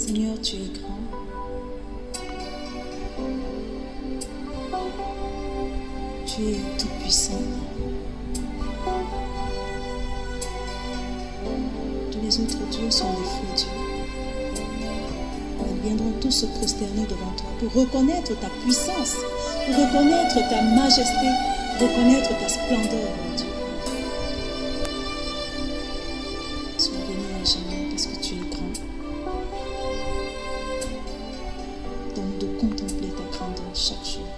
Seigneur, tu es grand. Tu es tout puissant. Tous les autres dieux sont des faux dieux. Nous viendrons tous se prosterner devant toi pour reconnaître ta puissance, pour reconnaître ta majesté, pour reconnaître ta splendeur, mon Dieu. Sois béni à jamais parce que tu es grand. Donne-nous de contempler ta grandeur chaque jour.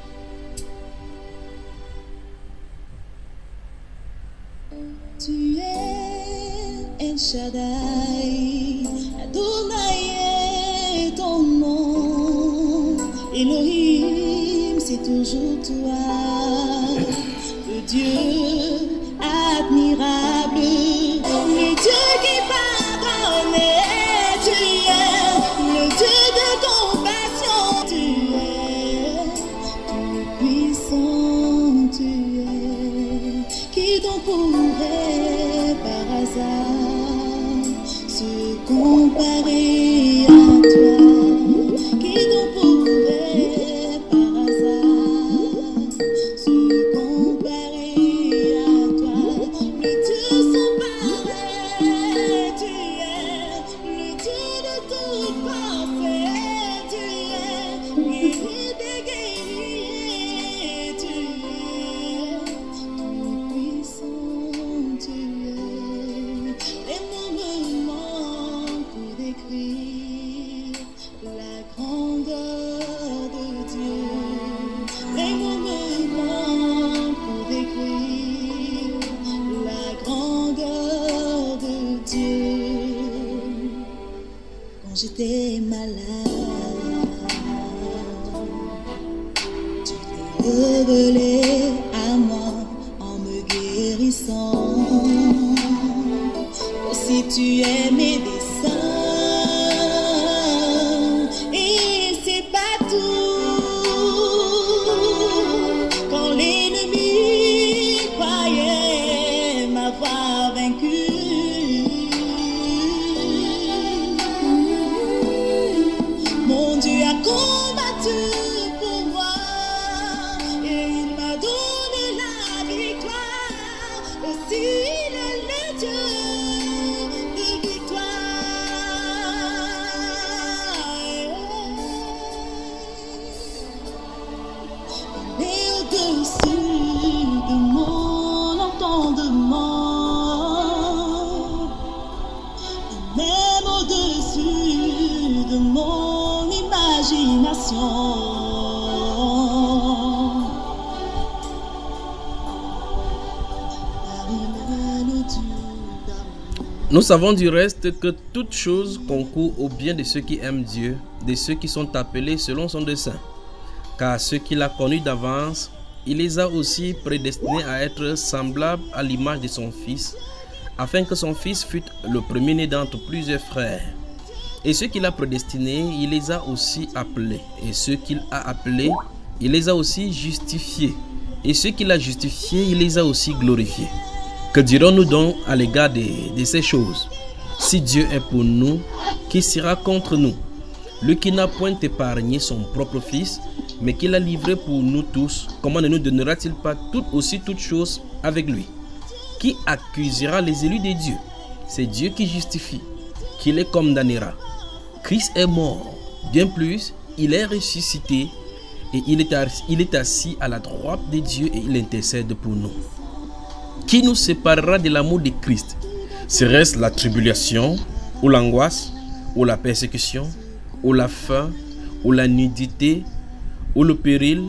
Tu es El Shaddai, Adonai est ton nom. Elohim, c'est toujours toi, le Dieu admirable, le Dieu qui pardonne. Tu es le Dieu de compassion. Tu es tout puissant, tu es. Qui donc pourrait par hasard se comparer à toi? Qui donc pourrait par hasard se comparer à toi? Le Dieu sans pareil, tu es le Dieu de toute pensée, tu es guéri des guerriers, tu es tout puissant, tu es. Les mots me manquent pour décrire la grandeur de Dieu. Les mots me manquent pour décrire la grandeur de Dieu. Quand j'étais malade, tu t'es révélé à moi en me guérissant. Aussi tu es médecin, et c'est pas tout. Quand l'ennemi croyait m'avoir vaincu, mon Dieu a combattu pour moi et il m'a donné la victoire. Aussi il est le Dieu de victoire. Il est au-dessus de mon entendement, même au-dessus de mon imagination. Nous savons du reste que toute chose concourt au bien de ceux qui aiment Dieu, de ceux qui sont appelés selon son dessein. Car ceux qu'il a connus d'avance, il les a aussi prédestinés à être semblables à l'image de son Fils, afin que son Fils fût le premier-né d'entre plusieurs frères. Et ceux qu'il a prédestinés, il les a aussi appelés. Et ceux qu'il a appelés, il les a aussi justifiés. Et ceux qu'il a justifiés, il les a aussi glorifiés. Que dirons-nous donc à l'égard de ces choses? Si Dieu est pour nous, qui sera contre nous? Lui qui n'a point épargné son propre Fils, mais qui l'a livré pour nous tous, comment ne nous donnera-t-il pas toutes choses avec lui? Qui accusera les élus de Dieu? C'est Dieu qui justifie, qui les condamnera. Christ est mort, bien plus, il est ressuscité, et il est assis à la droite de Dieu et il intercède pour nous. Qui nous séparera de l'amour de Christ? Serait-ce la tribulation, ou l'angoisse, ou la persécution, ou la faim, ou la nudité, ou le péril,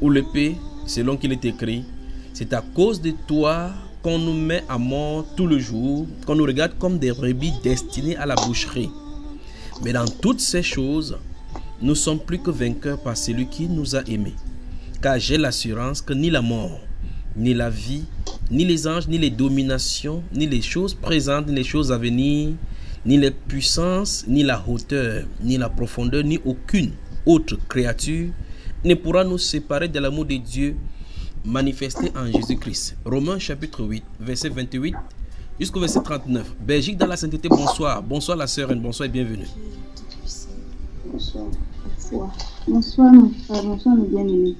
ou l'épée, selon qu'il est écrit? C'est à cause de toi qu'on nous met à mort tout le jour, qu'on nous regarde comme des brebis destinées à la boucherie. Mais dans toutes ces choses, nous sommes plus que vainqueurs par celui qui nous a aimés. Car j'ai l'assurance que ni la mort, ni la vie, ni les anges, ni les dominations, ni les choses présentes, ni les choses à venir, ni les puissances, ni la hauteur, ni la profondeur, ni aucune autre créature ne pourra nous séparer de l'amour de Dieu manifesté en Jésus-Christ. Romains chapitre 8, verset 28 jusqu'au verset 39. Belgique dans la sainteté, bonsoir. Bonsoir la sœur, bonsoir et bienvenue. Bonsoir. Bonsoir. Bonsoir, mon frère. Bonsoir, mes bien-aimés.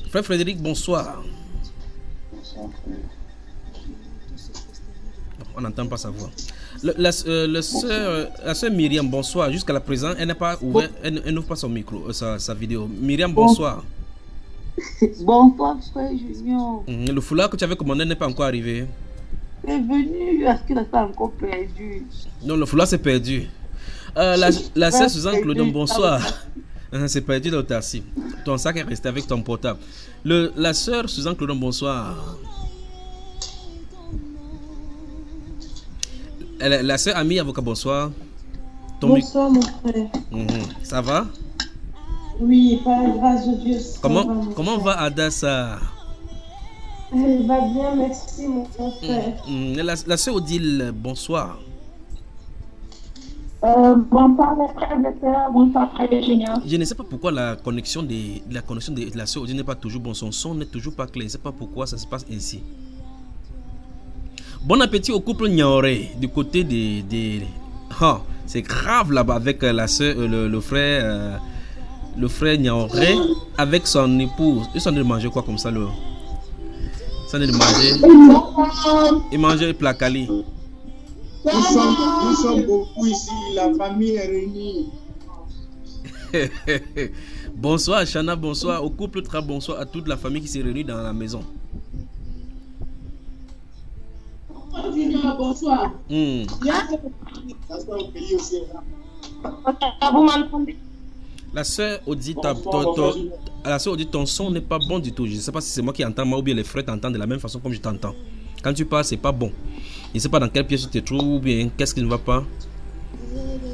Frère Frédéric, bonsoir. Bonsoir, frère. On n'entend pas sa voix. La sœur Myriam, bonsoir. Jusqu'à la présent, elle n'a pas ouvert, elle n'ouvre pas son micro, sa vidéo. Myriam, bonsoir. Bonsoir, frère Junior. Le foulard que tu avais commandé n'est pas encore arrivé. C'est venu, est-ce qu'il n'a pas encore perdu? Non, le foulard s'est perdu. La sœur Suzanne Claudon, bonsoir. C'est perdu dans le taxi. Ton sac est resté avec ton portable. La sœur Suzanne Claudon, bonsoir. La sœur Ami Avocat, bonsoir. Bonsoir, mon frère. Ça va? Oui, par la grâce de Dieu. Comment va Adassa? Elle va bien, merci, mon frère. La sœur Odile, bonsoir. Bonsoir, mon frère de sœur. Bonsoir, frère Junior. Je ne sais pas pourquoi la connexion de la sœur Odile n'est pas toujours bon. Son son n'est toujours pas clair. Je ne sais pas pourquoi ça se passe ainsi. Bon appétit au couple Niaoré du côté des... Oh, c'est grave là-bas avec la soeur, le frère Niaoré avec son épouse. Ils sont en train de manger quoi comme ça, Ils sont en train de manger. Ils mangeaient placali. Nous sommes beaucoup ici, la famille est réunie. Bonsoir Chana, bonsoir au couple, très bonsoir à toute la famille qui s'est réunie dans la maison. Bonsoir. Vous m'entendez? La soeur Odile, ton son n'est pas bon du tout. Je ne sais pas si c'est moi qui entends mal ou bien les frères t'entendent de la même façon comme je t'entends. Quand tu parles, c'est pas bon. Je ne sais pas dans quelle pièce tu te trouves ou bien qu'est-ce qui ne va pas.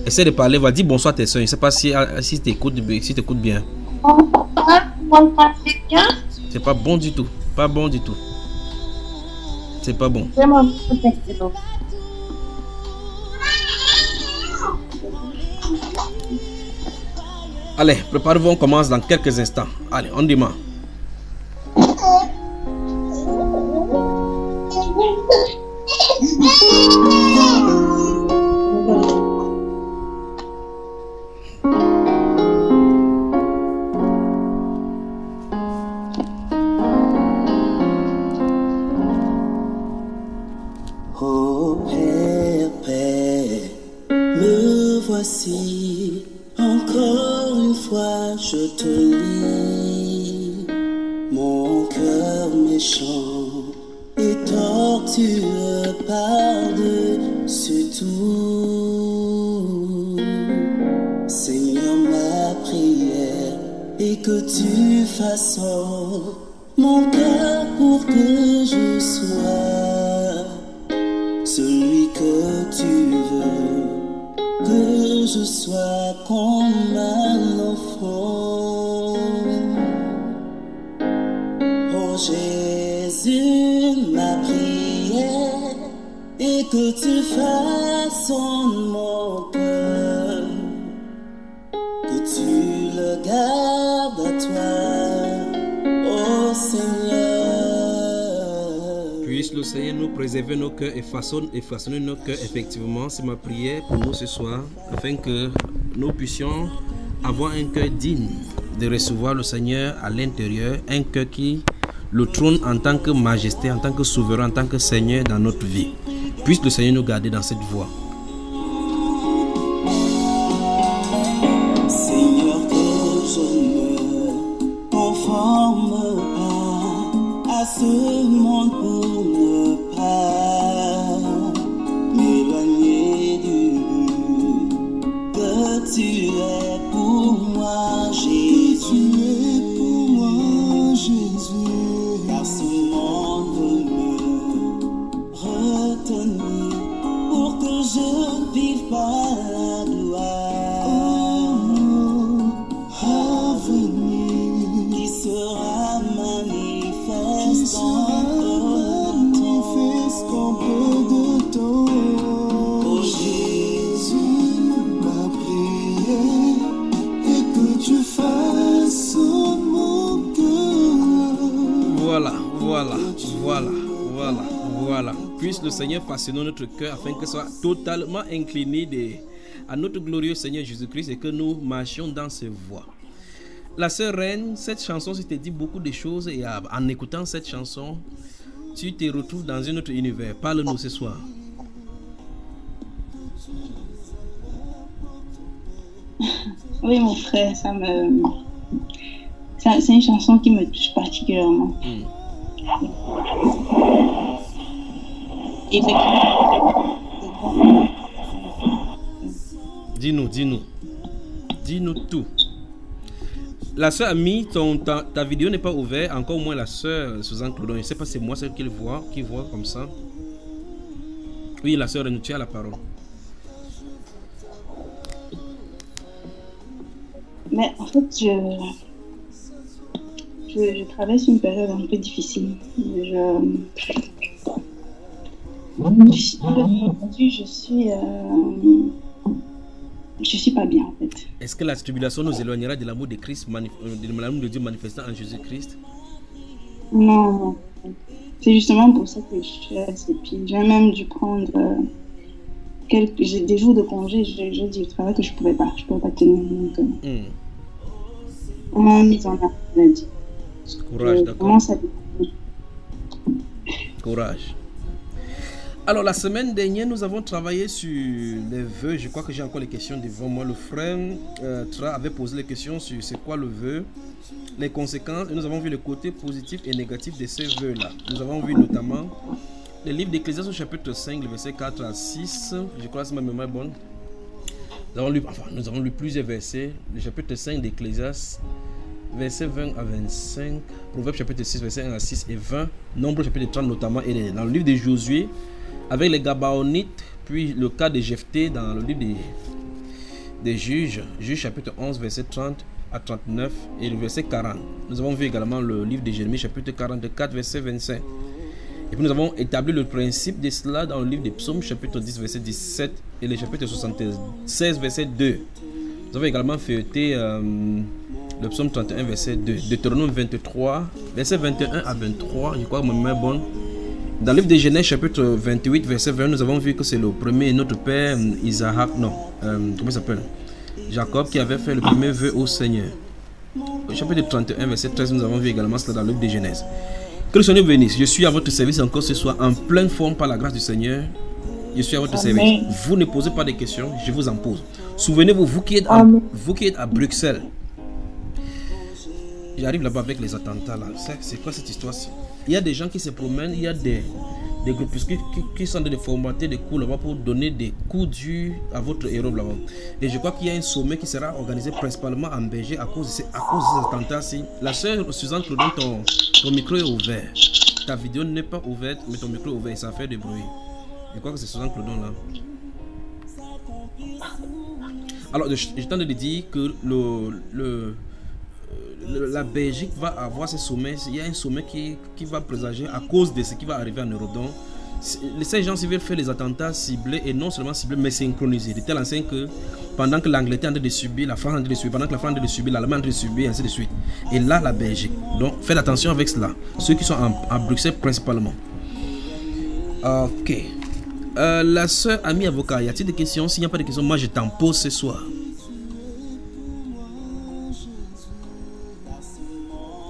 Essaie de parler, va dire bonsoir à tes soeurs. Je ne sais pas si tu écoutes bien. C'est pas bon du tout. Pas bon du tout. C'est pas bon. Allez, préparez-vous, on commence dans quelques instants. Allez, on démarre. Oh Père, Père, me voici, encore une fois je te lis, mon cœur méchant et tortueux par-dessus tout. Seigneur, ma prière est que tu façonnes mon cœur pour que je sois celui que tu veux, que je sois comme un enfant. Oh Jésus, ma prière est que tu façonnes mon cœur, que tu le gardes à toi, oh Seigneur. Puisse le Seigneur nous préserver nos cœurs et façonner nos cœurs effectivement. C'est ma prière pour nous ce soir, afin que nous puissions avoir un cœur digne de recevoir le Seigneur à l'intérieur, un cœur qui le trône en tant que majesté, en tant que souverain, en tant que Seigneur dans notre vie. Puisse le Seigneur nous garder dans cette voie. Seigneur, que je ne conforme pas à ce monde pour ne pas m'éloigner du but que tu es pour moi, Jésus. Car ce monde veut me retenir pour que je ne vive pas la gloire à venir qui sera manifeste en peu de temps. Oh Jésus, ma prière est que tu fasses mon cœur. Voilà. Puisse le Seigneur façonner notre cœur afin que soit totalement incliné à notre glorieux Seigneur Jésus-Christ et que nous marchions dans ses voies. La sœur Reine, cette chanson, si te dit beaucoup de choses et en écoutant cette chanson, tu te retrouves dans un autre univers. Parle-nous ce soir. Oui, mon frère, c'est une chanson qui me touche particulièrement. Dis-nous tout. La soeur a mis ta vidéo n'est pas ouverte, encore moins la soeur Suzanne Clodon. Je ne sais pas si c'est moi celle qui voit comme ça. Oui, la soeur Reine, tu as la parole. Mais en fait, je traverse une période un peu difficile. Je suis pas bien en fait. Est-ce que la tribulation nous éloignera de l'amour de Christ, de l'amour de Dieu manifestant en Jésus-Christ? Non. C'est justement pour ça que je stresse. Et puis j'ai même dû prendre des jours de congé. J'ai dit au travail que je pouvais pas tenir. Donc, on m'a mis en maladie. Courage, d'accord. Courage. Alors, la semaine dernière, nous avons travaillé sur les vœux. Je crois que j'ai encore les questions devant moi. Le frère Tra avait posé les questions sur c'est quoi le vœu, les conséquences. Et nous avons vu le côté positif et négatif de ces vœux-là. Nous avons vu notamment le livre d'Ecclésiaste au chapitre 5, le verset 4 à 6. Je crois que ma mémoire est bonne. Nous avons lu plusieurs versets. Le chapitre 5 d'Ecclésiaste, verset 20 à 25. Proverbe chapitre 6, verset 1 à 6 et 20. Nombre chapitre 30 notamment. Et dans le livre de Josué, avec les Gabaonites, puis le cas de Jephthé dans le livre des Juges, chapitre 11, verset 30 à 39 et le verset 40. Nous avons vu également le livre de Jérémie, chapitre 44, verset 25. Et puis nous avons établi le principe de cela dans le livre des Psaumes, chapitre 10, verset 17 et le chapitre 76, verset 2. Nous avons également feuilleté le psaume 31, verset 2, Deutéronome 23, verset 21 à 23, je crois que ma mémoire est bonne. Dans le livre de Genèse, chapitre 28, verset 20, nous avons vu que c'est le premier, notre père comment il s'appelle, Jacob, qui avait fait le premier vœu au Seigneur. Au chapitre 31, verset 13, nous avons vu également cela dans le livre de Genèse. Que le Seigneur bénisse. Je suis à votre service encore ce soir, en pleine forme par la grâce du Seigneur. Je suis à votre service. Vous ne posez pas de questions, je vous en pose. Souvenez-vous, vous qui êtes à Bruxelles. J'arrive là-bas avec les attentats là. C'est quoi cette histoire-ci? Il y a des gens qui se promènent, il y a des groupuscules qui sont en train de formater des coups là-bas pour donner des coups durs à votre héros là-bas. Et je crois qu'il y a un sommet qui sera organisé principalement en Belgique à cause de ces attentats-ci. La sœur Suzanne Claudon, ton micro est ouvert. Ta vidéo n'est pas ouverte, mais ton micro est ouvert et ça fait du bruit. Je crois que c'est Suzanne Claudon là. Alors, je tente de dire que la Belgique va avoir ce sommet. Il y a un sommet qui va présager à cause de ce qui va arriver en Europe. Donc, ces gens veulent faire les attentats ciblés et non seulement ciblés mais synchronisés. De telle enseigne que pendant que l'Angleterre est en train de subir, la France est en train de subir, pendant que la France est en train de subir, l'Allemagne est en train de subir, et ainsi de suite. Et là, la Belgique. Donc, faites attention avec cela. Ceux qui sont à Bruxelles principalement. Ok. La sœur Ami Avocat, y a-t-il des questions? S'il n'y a pas de questions, moi je t'en pose ce soir.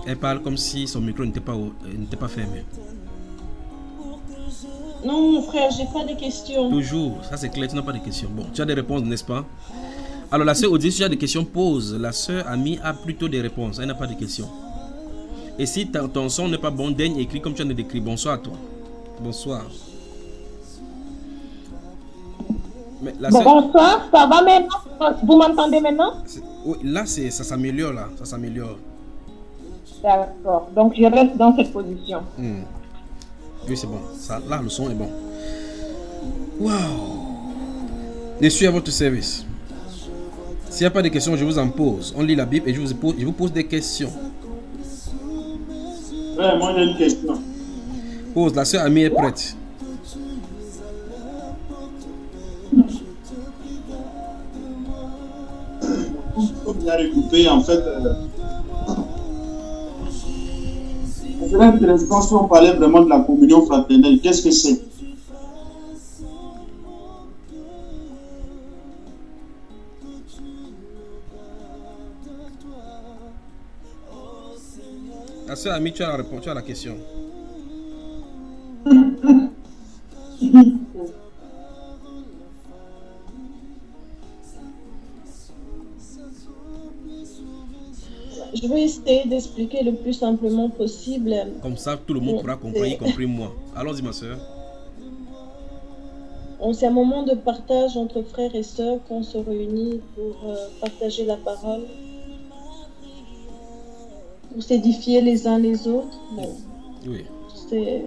Elle parle comme si son micro n'était pas fermé. Non, mon frère, j'ai pas de questions. Toujours, ça c'est clair, tu n'as pas de questions. Bon, tu as des réponses, n'est-ce pas? Alors la sœur Odile, si tu as des questions, pose. La sœur Ami a plutôt des réponses, elle n'a pas de questions. Et si ton son n'est pas bon, daigne écrit comme tu viens de l'écrire. Bonsoir à toi. Bonsoir. Mais bonsoir, ça va maintenant? Vous m'entendez maintenant? Oui, là ça s'améliore, là, ça s'améliore. D'accord, donc je reste dans cette position. Oui, c'est bon. Ça, là, le son est bon. Waouh! Je suis à votre service. S'il n'y a pas de questions, je vous en pose. On lit la Bible et je vous pose des questions. Ouais, moi j'ai une question. Pose, la sœur Ami est prête. Comme il a recoupé, en fait. C'est intéressant si on parlait vraiment de la communion fraternelle. Qu'est-ce que c'est? sœur Ami, tu as la réponse, tu as la question. Je vais essayer d'expliquer le plus simplement possible. Comme ça, tout le monde pourra comprendre, y compris moi. Allons-y, ma soeur. C'est un moment de partage entre frères et sœurs qu'on se réunit pour partager la parole, pour s'édifier les uns les autres. Bon, oui. C'est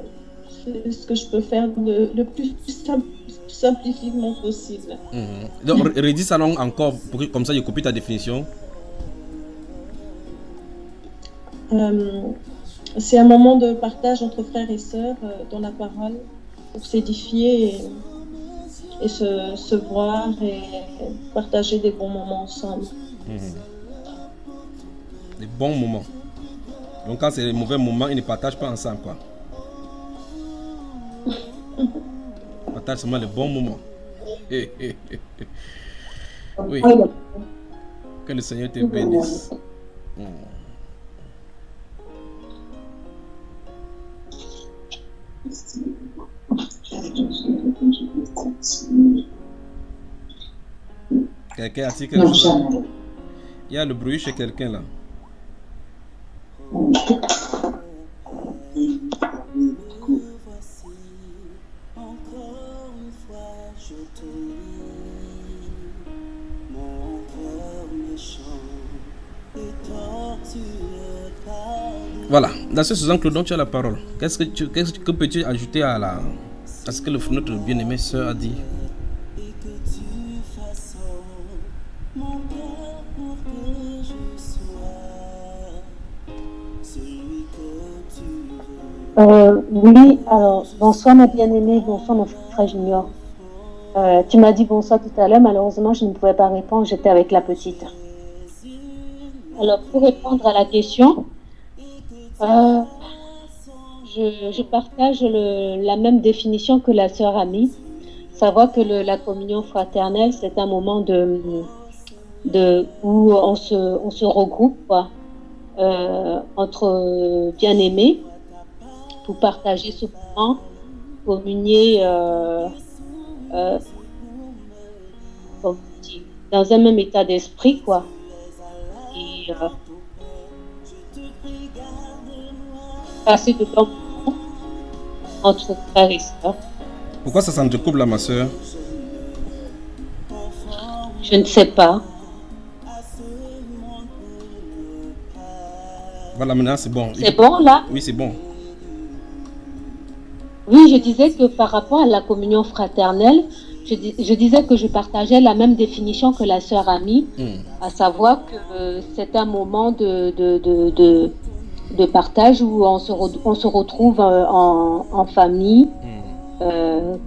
ce que je peux faire le plus simplifiquement possible. Donc, redis ça encore, pour que, comme ça, je copie ta définition. C'est un moment de partage entre frères et sœurs dans la parole, pour s'édifier et se voir et partager des bons moments ensemble. Des bons moments. Donc quand c'est les mauvais moments, ils ne partagent pas ensemble, quoi. Ils partagent seulement les bons moments. Oui. Que le Seigneur te bénisse. Quelqu'un a dit quelque chose? Il y a le bruit chez quelqu'un là. Voilà, dans ce Suzanne Claudon, tu as la parole. Que peux-tu ajouter à ce que notre bien-aimée sœur a dit? Oui, alors bonsoir ma bien-aimée, bonsoir mon frère Junior. Tu m'as dit bonsoir tout à l'heure, malheureusement je ne pouvais pas répondre, j'étais avec la petite. Alors pour répondre à la question, je partage la même définition que la sœur Ami, savoir que la communion fraternelle c'est un moment où on se regroupe quoi, entre bien-aimés pour partager ce moment, communier dans un même état d'esprit quoi. Et passer de temps entre frères et sœurs. Pourquoi ça s'entrecoupe là, ma soeur? Je ne sais pas. Voilà, maintenant c'est bon. C'est bon là? Oui, c'est bon. Oui, je disais que par rapport à la communion fraternelle, je disais que je partageais la même définition que la sœur Ami, à savoir que c'est un moment de partage où on se retrouve en famille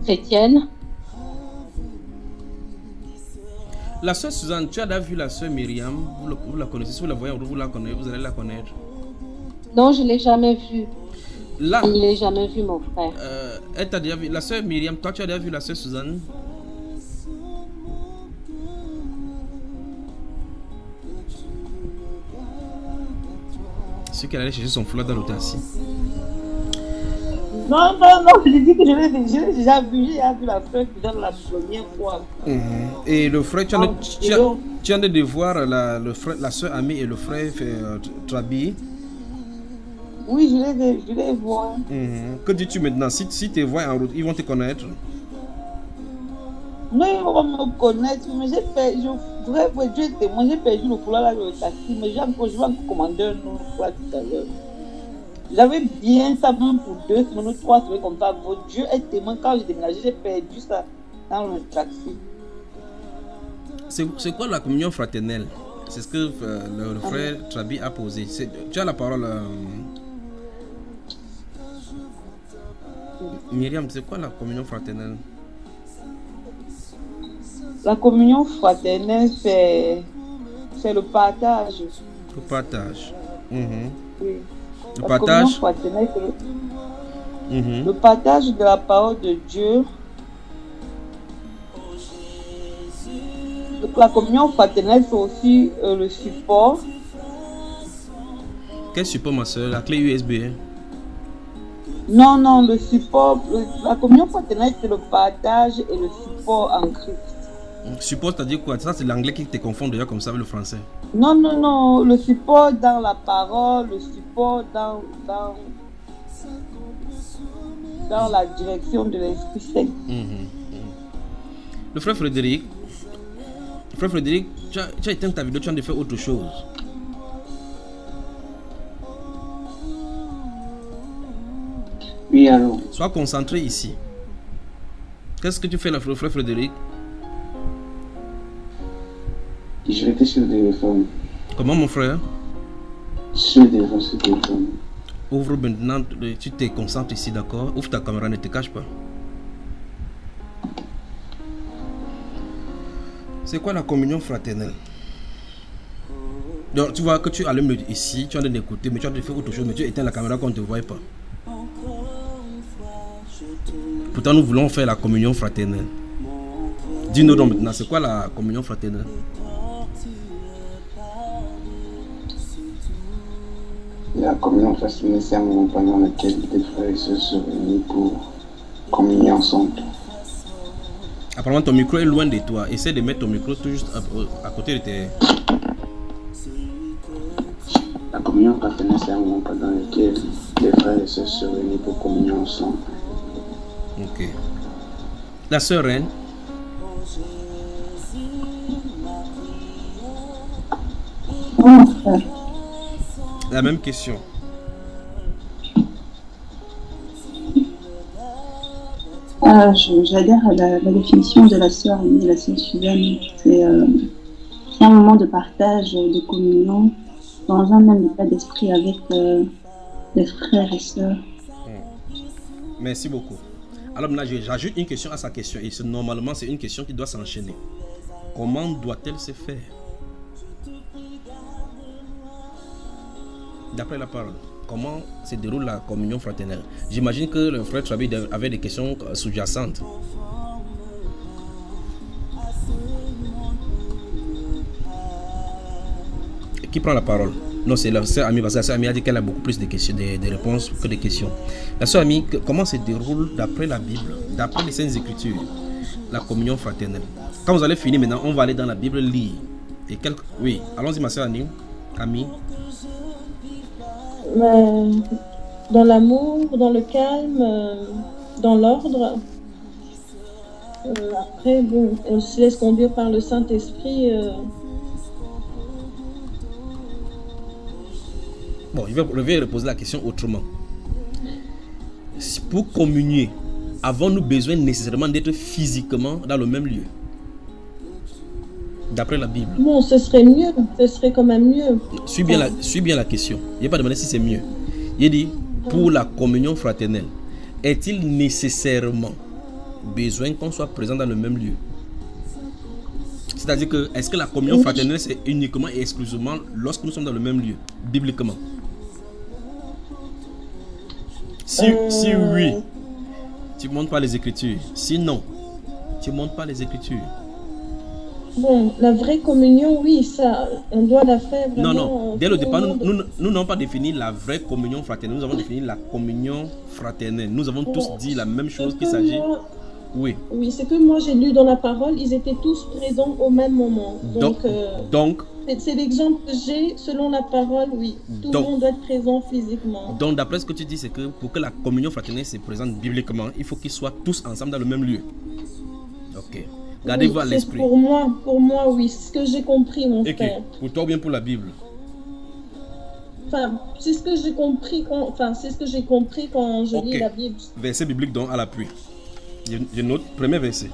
chrétienne. La sœur Suzanne, tu as déjà vu la sœur Myriam? Vous la connaissez? Si vous la voyez, vous la connaissez, vous allez la connaître. Non, je ne l'ai jamais vue. Là, je ne l'ai jamais vue, mon frère. Elle t'a déjà vu. La sœur Myriam, toi, tu as déjà vu la sœur Suzanne? C'est qu'elle allait chercher son foulard dans l'hôtel assis. Non, je dis que j'ai déjà vu la frère qui donne la première fois. Et le frère, tu as de voir la soeur Ami et le frère Trabi. Oui, je les vois. Que dis-tu maintenant? Si tu les vois en route, ils vont te connaître? Non, ils vont me connaître, mais j'ai perdu le foulard là dans le taxi, mais je vais encore commander un autre foulard tout à l'heure. J'avais bien ça même pour 2 semaines ou 3 semaines comme ça. Votre Dieu est tellement, quand j'ai déménagé, j'ai perdu ça dans le taxi. C'est quoi la communion fraternelle? C'est ce que le frère Trabi a posé. Tu as la parole. Myriam, c'est quoi la communion fraternelle? La communion fraternelle, c'est le partage. Le partage. Oui. Le partage. Le partage de la parole de Dieu. Donc, la communion fraternelle, c'est aussi le support. Quel support, ma soeur? La clé USB, hein? Non, non, le support, la communion fraternelle, c'est le partage et le support en Christ. Support, c'est-à-dire quoi? Ça, c'est l'anglais qui te confond déjà comme ça avec le français. Non, non, non, le support dans la parole, le support dans la direction de l'Esprit Saint. Le frère Frédéric, tu as éteint ta vidéo, tu as de faire autre chose. Oui, allô. Sois concentré ici. Qu'est-ce que tu fais là, frère Frédéric? Je vais sur le téléphone. Comment, mon frère? Sur le téléphone. Ouvre maintenant, tu te concentres ici, d'accord? Ouvre ta caméra, ne te cache pas. C'est quoi la communion fraternelle? Donc, tu vois que tu allumes ici, tu es en train d'écouter, mais tu as de faire autre chose, mais tu éteins la caméra qu'on ne te voit pas. Pourtant, nous voulons faire la communion fraternelle. Dis-nous donc maintenant, c'est quoi la communion fraternelle? La communion fraternelle, c'est un moment pendant lequel les frères et sœurs se réunissent pour communier ensemble. Apparemment, ton micro est loin de toi. Essaie de mettre ton micro tout juste à côté de tes... La communion fraternelle, c'est un moment pendant lequel les frères et sœurs se réunissent pour communier ensemble. Ok. La sœur Reine. La même question. J'adhère à la définition de la sœur Annie, la sœur Suzanne. C'est un moment de partage, de communion, dans un même état d'esprit avec les frères et sœurs. Merci beaucoup. Alors maintenant, j'ajoute une question à sa question. Et normalement, c'est une question qui doit s'enchaîner. Comment doit-elle se faire? D'après la parole, comment se déroule la communion fraternelle? J'imagine que le frère Trabi avait des questions sous-jacentes. Qui prend la parole? Non, c'est la sœur Amie, parce que la sœur Amie a dit qu'elle a beaucoup plus de questions, des réponses que des questions. La sœur Amie, comment se déroule d'après la Bible, d'après les Saintes Écritures, la communion fraternelle? Quand vous allez finir maintenant, on va aller dans la Bible lire. Et oui, allons-y ma sœur Amie. Dans l'amour, dans le calme, dans l'ordre. Après, bon, on se laisse conduire par le Saint-Esprit. Bon, je vais reposer la question autrement. Pour communier, avons-nous besoin nécessairement d'être physiquement dans le même lieu? D'après la Bible. Bon, ce serait mieux. Ce serait quand même mieux. Suis bien la question. Je n'ai pas demandé si c'est mieux. Il dit, pour la communion fraternelle, est-il nécessairement besoin qu'on soit présent dans le même lieu? C'est-à-dire que, est-ce que la communion fraternelle, c'est uniquement et exclusivement lorsque nous sommes dans le même lieu, bibliquement? Si oui, tu ne montres pas les Écritures. Si non, tu ne montres pas les Écritures. Bon, la vraie communion, oui, ça, on doit la faire vraiment. Non, dès le départ, nous n'avons pas défini la vraie communion fraternelle. Nous avons défini la communion fraternelle. Nous avons tous dit la même chose qu'il s'agit. Oui. Oui, c'est que moi j'ai lu dans la parole, ils étaient tous présents au même moment. Donc c'est l'exemple que j'ai selon la parole, oui. Tout le monde doit être présent physiquement. Donc d'après ce que tu dis, c'est que pour que la communion fraternelle se présente bibliquement, il faut qu'ils soient tous ensemble dans le même lieu. Ok. Gardez-vous à l'esprit. Pour moi, oui, c'est ce que j'ai compris, mon frère. Pour toi ou bien pour la Bible? Enfin, c'est ce que j'ai compris quand je lis la Bible. Verset biblique donc à l'appui. Je note, premier verset.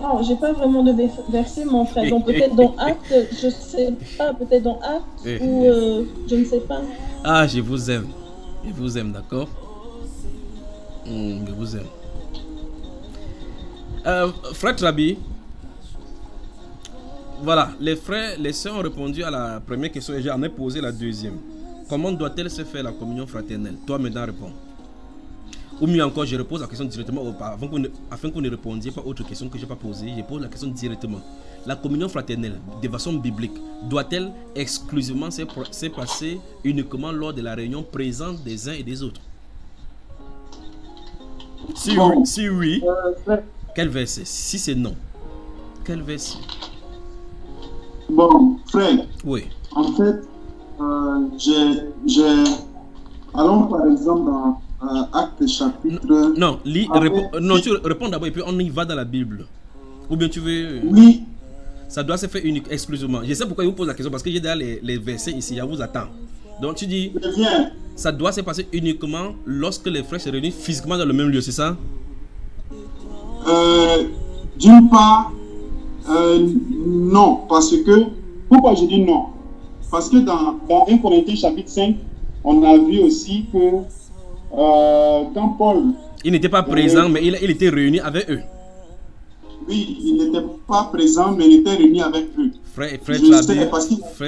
Oh, j'ai pas vraiment de verset, mon frère. Donc peut-être dans Actes, je sais pas, peut-être dans Actes ou je ne sais pas. Ah, je vous aime. Je vous aime, d'accord? Je vous aime. Frère Trabi, voilà, les sœurs ont répondu à la première question et j'en ai posé la deuxième. Comment doit-elle se faire la communion fraternelle? Toi maintenant réponds. Ou mieux encore, je repose la question directement afin que vous ne répondiez pas à autre question que je n'ai pas posée. Je pose la question directement. La communion fraternelle, de façon biblique, doit-elle exclusivement se passer uniquement lors de la réunion présente des uns et des autres? Si oui, quel verset? Si c'est non, quel verset? Bon, frère. Oui. En fait, allons par exemple dans Actes chapitre... Non, tu réponds d'abord et puis on y va dans la Bible. Ou bien tu veux... Oui. Ça doit se faire exclusivement. Je sais pourquoi je vous pose la question, parce que j'ai déjà les versets ici, je vous attends. Donc tu dis, ça doit se passer uniquement lorsque les frères se réunissent physiquement dans le même lieu, c'est ça? D'une part, non, parce que... Pourquoi je dis non? Parce que dans 1 Corinthiens chapitre 5, on a vu aussi que quand Paul... Il n'était pas présent, mais il était réuni avec eux. Oui, il n'était pas présent, mais il était réuni avec eux. Frère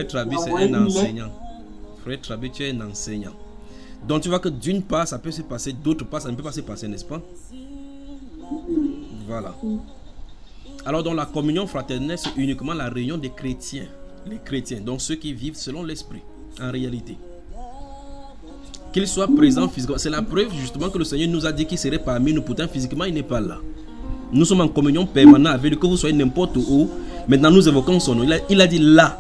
Trabi, c'est un enseignant. Frère Trabi, tu es un enseignant. Donc tu vois que d'une part, ça peut se passer, d'autre part, ça ne peut pas se passer, n'est-ce pas? Voilà. Alors, dans la communion fraternelle, c'est uniquement la réunion des chrétiens. Les chrétiens, donc ceux qui vivent selon l'esprit, en réalité. Qu'ils soient présents physiquement. C'est la preuve justement que le Seigneur nous a dit qu'il serait parmi nous. Pourtant, physiquement, il n'est pas là. Nous sommes en communion permanente avec lui, que vous soyez n'importe où. Maintenant, nous évoquons son nom. Il a dit là,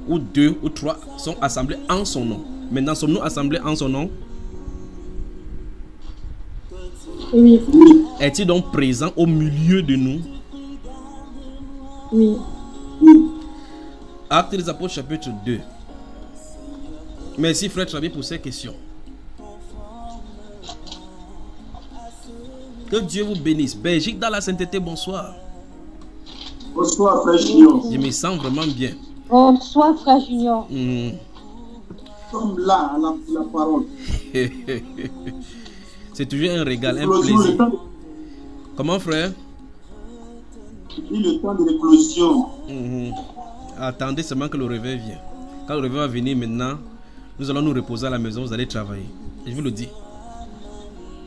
où 2 ou 3 sont assemblés en son nom. Maintenant, sommes-nous assemblés en son nom? Oui. Est-il donc présent au milieu de nous? Oui. Actes des Apôtres chapitre 2. Merci frère Trabi pour ces questions. Que Dieu vous bénisse. Belgique dans la sainteté, bonsoir. Bonsoir frère Junior. Je me sens vraiment bien. Bonsoir frère Junior. Nous sommes là à la parole. C'est toujours un régal, un plaisir. Comment frère? Le temps de l'éclosion. Attendez seulement que le réveil vienne. Quand le réveil va venir maintenant, nous allons nous reposer à la maison, vous allez travailler. Et je vous le dis.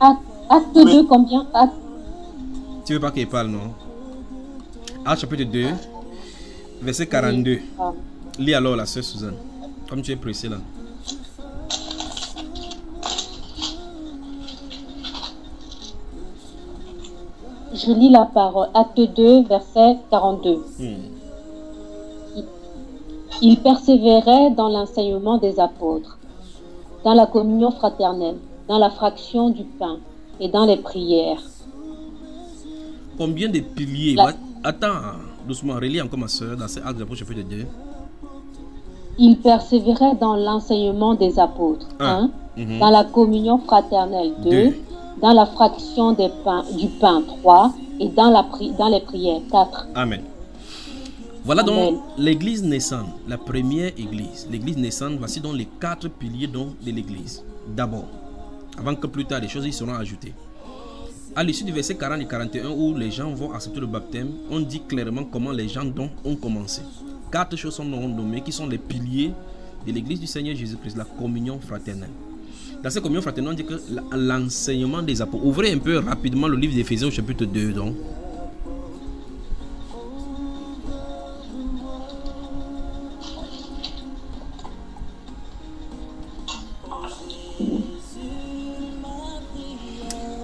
Acte 2, combien? Tu veux pas qu'il parle, non? Acte chapitre 2, verset 42. Oui. Lis alors la sœur Suzanne, comme tu es pressé là. Je lis la parole. Acte 2, verset 42. Il persévérait dans l'enseignement des apôtres, dans la communion fraternelle, dans la fraction du pain et dans les prières. Combien de piliers? Attends, doucement, relis encore ma soeur dans ces actes de l'apôtre chapitre 2. Il persévérait dans l'enseignement des apôtres, 1, dans la communion fraternelle, 2, dans la fraction du pain, 3, et dans les prières, 4. Amen. Voilà donc l'église naissante, la première église. L'église naissante, voici donc les 4 piliers donc de l'église. D'abord, avant que plus tard les choses y seront ajoutées. À l'issue du verset 40 et 41 où les gens vont accepter le baptême, on dit clairement comment les gens donc ont commencé. 4 choses sont nommées qui sont les piliers de l'église du Seigneur Jésus-Christ, la communion fraternelle. Dans cette communion fraternelle, on dit que l'enseignement des apôtres. Ouvrez un peu rapidement le livre d'Éphésiens au chapitre 2 donc.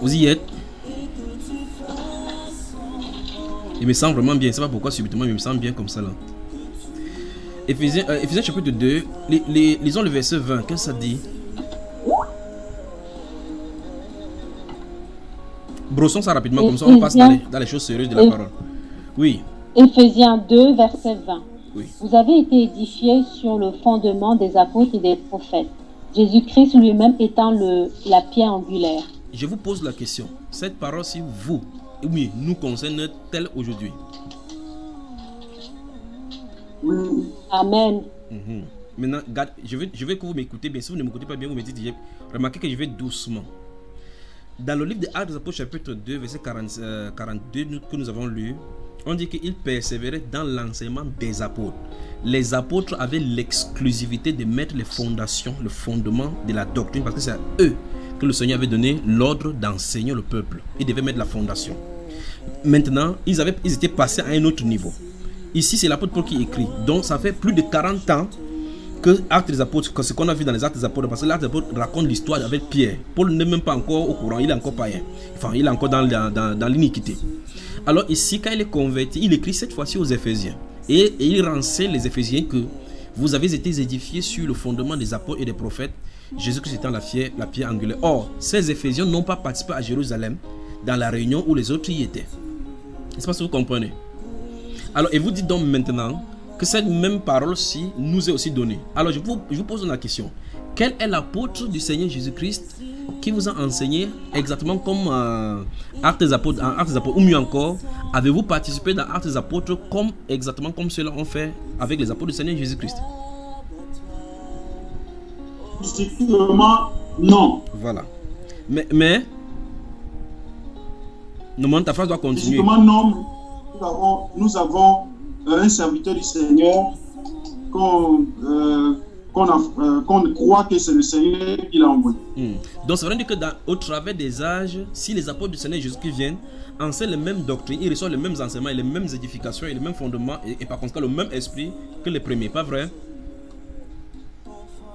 Vous y êtes? Il me sent vraiment bien. Je ne sais pas pourquoi subitement il me sent bien comme ça là. Éphésiens chapitre 2, lisons le verset 20. Qu'est-ce que ça dit? Brossons ça rapidement, comme ça on passe dans les choses sérieuses de la parole. Oui. Éphésiens 2, verset 20. Oui. Vous avez été édifiés sur le fondement des apôtres et des prophètes, Jésus-Christ lui-même étant la pierre angulaire. Je vous pose la question. Cette parole, si vous, oui, nous concerne-t-elle aujourd'hui? Oui. Amen. Maintenant, je veux que vous m'écoutez bien. Si vous ne m'écoutez pas bien, vous me dites, remarquez que je vais doucement. Dans le livre des Actes des Apôtres, chapitre 2, verset 42 que nous avons lu, on dit qu'ils persévéraient dans l'enseignement des apôtres. Les apôtres avaient l'exclusivité de mettre les fondations, le fondement de la doctrine, parce que c'est à eux que le Seigneur avait donné l'ordre d'enseigner le peuple. Ils devaient mettre la fondation. Maintenant, ils étaient passés à un autre niveau. Ici, c'est l'apôtre Paul qui écrit. Donc, ça fait plus de 40 ans que Actes des Apôtres, que ce qu'on a vu dans les Actes des Apôtres, parce que l'Actes des Apôtres raconte l'histoire avec Pierre. Paul n'est même pas encore au courant, il est encore païen. Enfin, il est encore dans l'iniquité. Alors ici, quand il est converti, il écrit cette fois-ci aux Éphésiens. Et il renseigne les Éphésiens que vous avez été édifiés sur le fondement des apôtres et des prophètes, Jésus-Christ étant la pierre angulaire. Or, ces Éphésiens n'ont pas participé à Jérusalem dans la réunion où les autres y étaient. Est-ce que vous comprenez? Alors, et vous dites donc maintenant que cette même parole-ci nous est aussi donnée. Alors, je vous pose la question. Quel est l'apôtre du Seigneur Jésus-Christ qui vous a enseigné exactement comme Actes des Apôtres, ou mieux encore, avez-vous participé dans Actes des Apôtres exactement comme cela ont fait avec les apôtres du Seigneur Jésus-Christ? Strictement, non. Voilà. Mais non, ta phrase doit continuer. Strictement, non. Nous avons un serviteur du Seigneur qu'on croit que c'est le Seigneur qui l'a envoyé. Donc ça veut dire que au travers des âges, si les apôtres du Seigneur Jésus-Christ viennent, enseignent les mêmes doctrines, ils reçoivent les mêmes enseignements, et les mêmes édifications et les mêmes fondements, et par conséquent le même esprit que les premiers, pas vrai?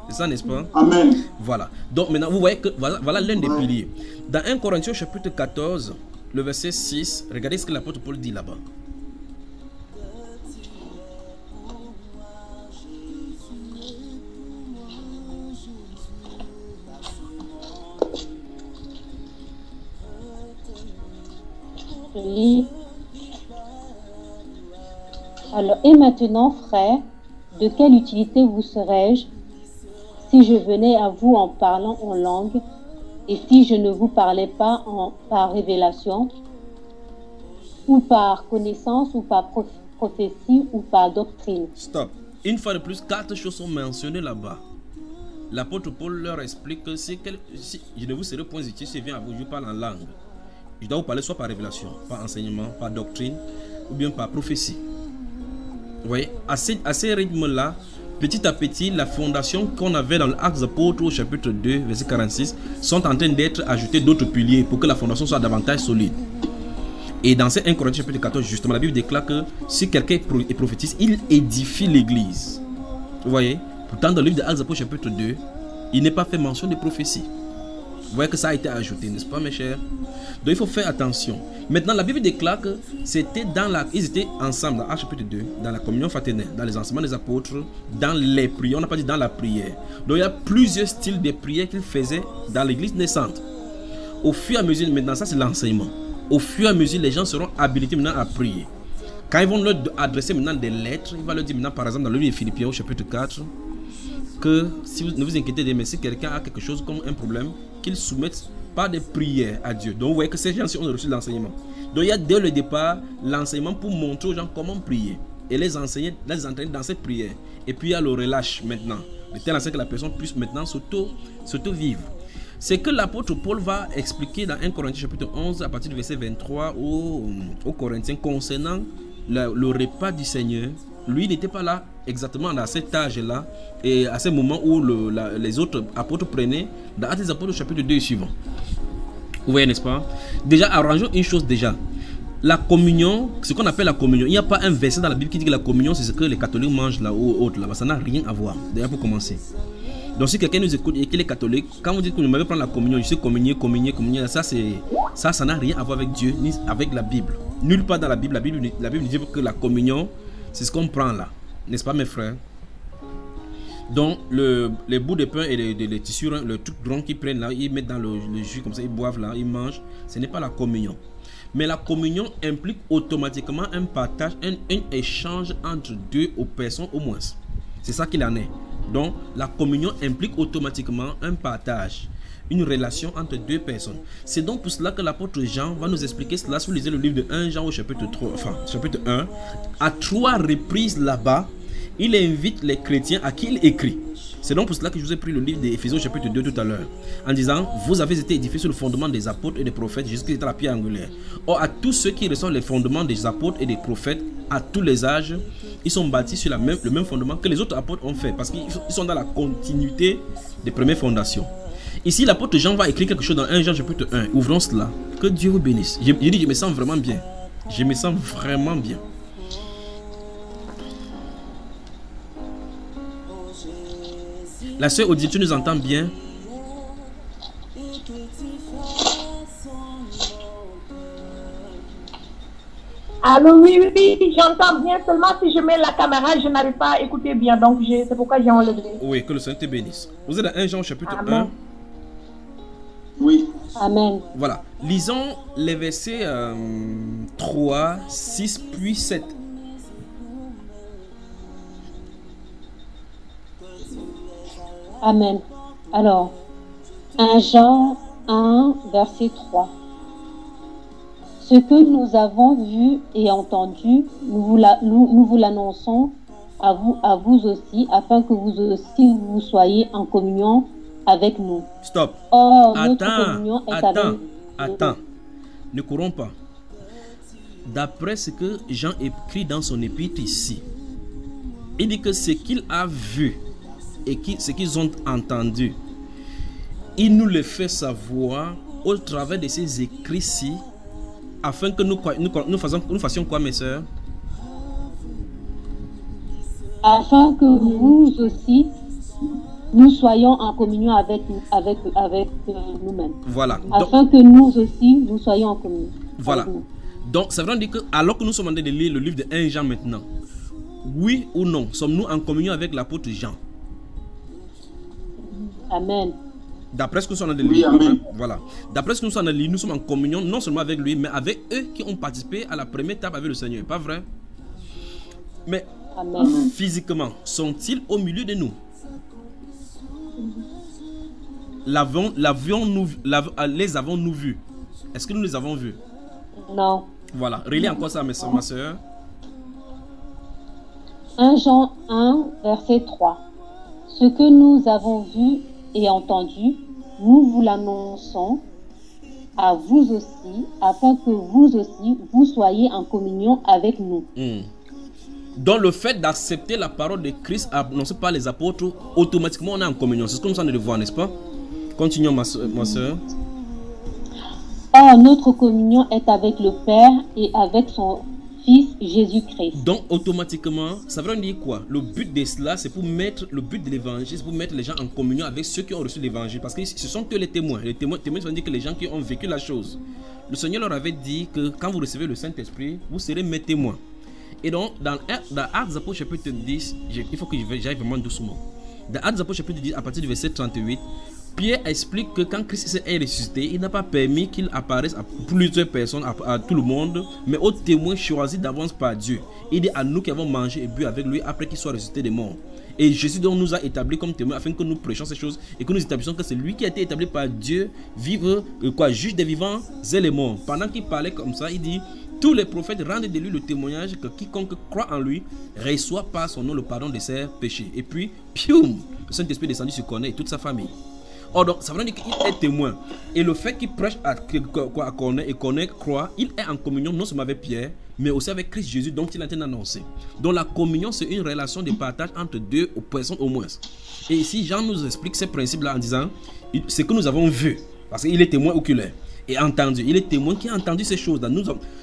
C'est ça, n'est-ce pas? Amen. Voilà. Donc maintenant, vous voyez que voilà l'un des piliers. Dans 1 Corinthiens chapitre 14, le verset 6, regardez ce que l'apôtre Paul dit là-bas. Alors, et maintenant, frères, de quelle utilité vous serais-je si je venais à vous en parlant en langue et si je ne vous parlais pas par révélation ou par connaissance ou par prophétie ou par doctrine? Stop. Une fois de plus, 4 choses sont mentionnées là-bas. L'apôtre Paul leur explique que si je ne vous serai point utile si je viens à vous, je parle en langue. Je dois vous parler soit par révélation, par enseignement, par doctrine ou bien par prophétie. Vous voyez, à ces rythmes-là, petit à petit, la fondation qu'on avait dans l'Actes des Apôtres au chapitre 2, verset 46, sont en train d'être ajoutés d'autres piliers pour que la fondation soit davantage solide. Et dans ces 1 Corinthiens chapitre 14, justement, la Bible déclare que si quelqu'un est prophétiste, il édifie l'église. Vous voyez, pourtant dans le livre des Actes des Apôtres chapitre 2, il n'est pas fait mention de prophétie. Vous voyez que ça a été ajouté, n'est-ce pas, mes chers? Donc il faut faire attention. Maintenant, la Bible déclare que ils étaient ensemble dans Actes chapitre 2, dans la communion fraternelle, dans les enseignements des apôtres, dans les prières. On n'a pas dit dans la prière. Donc il y a plusieurs styles de prières qu'ils faisaient dans l'église naissante. Au fur et à mesure, maintenant, ça c'est l'enseignement. Au fur et à mesure, les gens seront habilités maintenant à prier. Quand ils vont leur adresser maintenant des lettres, il va leur dire maintenant, par exemple, dans le livre de Philippiens au chapitre 4, que si vous ne vous inquiétez pas, mais si quelqu'un a quelque chose comme un problème, qu'il soumette par des prières à Dieu. Donc vous voyez que ces gens-ci ont reçu l'enseignement. Donc il y a dès le départ l'enseignement pour montrer aux gens comment prier et les entraîner dans cette prière. Et puis il y a le relâche maintenant, de telle sorte que la personne puisse maintenant s'auto-vivre. C'est que l'apôtre Paul va expliquer dans 1 Corinthiens chapitre 11 à partir du verset 23 aux Corinthiens concernant le repas du Seigneur. Lui n'était pas là exactement à cet âge-là et à ce moment où les autres apôtres prenaient dans Actes des Apôtres chapitre 2 et suivant. Vous voyez, n'est-ce pas? Déjà, arrangeons une chose déjà. La communion, ce qu'on appelle la communion, il n'y a pas un verset dans la Bible qui dit que la communion c'est ce que les catholiques mangent là ou autre là. Ça n'a rien à voir. D'ailleurs, pour commencer. Donc si quelqu'un nous écoute et qu'il est catholique, quand vous dites que vous m'avez prendre la communion, je suis communié, ça n'a rien à voir avec Dieu ni avec la Bible. Nulle part dans la Bible nous dit que la communion c'est ce qu'on prend là, n'est-ce pas mes frères? Donc les bouts de pain et les tissus, le truc rond qu'ils prennent là, ils mettent dans le jus comme ça, ils boivent là, ils mangent, ce n'est pas la communion. Mais la communion implique automatiquement un partage, un échange entre deux personnes au moins. C'est ça qu'il en est. Donc la communion implique automatiquement un partage, une relation entre deux personnes. C'est donc pour cela que l'apôtre Jean va nous expliquer cela. Si vous lisez le livre de 1 Jean au chapitre 3, chapitre 1, à 3 reprises là-bas, il invite les chrétiens à qui il écrit. C'est donc pour cela que je vous ai pris le livre d'Éphésiens au chapitre 2 tout à l'heure, en disant, vous avez été édifiés sur le fondement des apôtres et des prophètes, Jésus-Christ est la pierre angulaire. Or, à tous ceux qui reçoivent les fondements des apôtres et des prophètes, à tous les âges, ils sont bâtis sur le même fondement que les autres apôtres ont fait, parce qu'ils sont dans la continuité des premières fondations. Ici, l'apôtre Jean va écrire quelque chose dans 1 Jean chapitre 1. Ouvrons cela. Que Dieu vous bénisse. Je dis, je me sens vraiment bien. Je me sens vraiment bien. La sœur Odile, tu nous entends bien? Allô, oui, j'entends bien. Seulement si je mets la caméra, je n'arrive pas à écouter bien. Donc, c'est pourquoi j'ai enlevé. Oui, que le Seigneur te bénisse. Vous êtes dans 1 Jean chapitre Amen. 1. Oui. Amen. Voilà. Lisons les versets 3, 6, puis 7. Amen. Alors, 1 Jean 1, verset 3. Ce que nous avons vu et entendu, nous vous l'annonçons à vous aussi, afin que vous aussi vous soyez en communion avec nous. Stop. Or, notre communion est avec... Attends. Ne courons pas. D'après ce que Jean écrit dans son épître ici, il dit que ce qu'il a vu et ce qu'ils ont entendu, il nous le fait savoir au travers de ces écrits-ci, afin que nous fassions quoi, mes sœurs? Afin que vous aussi, nous soyons en communion avec nous-mêmes. Voilà. Afin que nous aussi, nous soyons en communion. Voilà. Donc, ça veut dire que, alors que nous sommes en train de lire le livre de 1 Jean maintenant, oui ou non, sommes-nous en communion avec l'apôtre Jean? Amen. D'après ce que nous sommes en train de lire, voilà. D'après ce que nous sommes en train de lire, nous sommes en communion non seulement avec lui, mais avec eux qui ont participé à la première étape avec le Seigneur. Pas vrai? Mais Amen. Physiquement, sont-ils au milieu de nous? Les avons-nous vus? Est-ce que nous les avons vus? Non. Voilà. Relis encore ça, ma soeur. 1 Jean 1, verset 3. Ce que nous avons vu et entendu, nous vous l'annonçons à vous aussi, afin que vous aussi, vous soyez en communion avec nous. Donc le fait d'accepter la parole de Christ annoncée par les apôtres, automatiquement on est en communion. C'est ce que nous sommes en train de voir, n'est-ce pas? Continuons, ma soeur. Or, notre communion est avec le Père et avec son Fils Jésus-Christ. Donc, automatiquement, ça veut dire quoi? Le but de cela, c'est pour mettre, le but de l'évangile, c'est pour mettre les gens en communion avec ceux qui ont reçu l'évangile. Parce que ce sont que les témoins. Les témoins, ça veut dire que les gens qui ont vécu la chose. Le Seigneur leur avait dit que quand vous recevez le Saint-Esprit, vous serez mes témoins. Et donc, dans Actes des Apôtres chapitre 10, il faut que j'aille vraiment doucement. Dans Actes des Apôtres chapitre 10, à partir du verset 38, Pierre explique que quand Christ est ressuscité, il n'a pas permis qu'il apparaisse à plusieurs personnes, à tout le monde, mais aux témoins choisis d'avance par Dieu. Il dit à nous qui avons mangé et bu avec lui après qu'il soit ressuscité des morts. Et Jésus donc nous a établis comme témoins afin que nous prêchions ces choses et que nous établissions que c'est lui qui a été établi par Dieu, juge des vivants et les morts. Pendant qu'il parlait comme ça, il dit: tous les prophètes rendent de lui le témoignage que quiconque croit en lui reçoit par son nom le pardon de ses péchés. Et puis, pium, le Saint-Esprit est descendu sur Corneille et toute sa famille. Or donc, ça veut dire qu'il est témoin. Et le fait qu'il prêche à Corneille et Corneille croit, il est en communion non seulement avec Pierre, mais aussi avec Christ Jésus, dont il a été annoncé. Donc la communion, c'est une relation de partage entre deux personnes au moins. Et ici, Jean nous explique ces principes-là en disant ce que nous avons vu, parce qu'il est témoin oculaire et entendu. Il est témoin qui a entendu ces choses.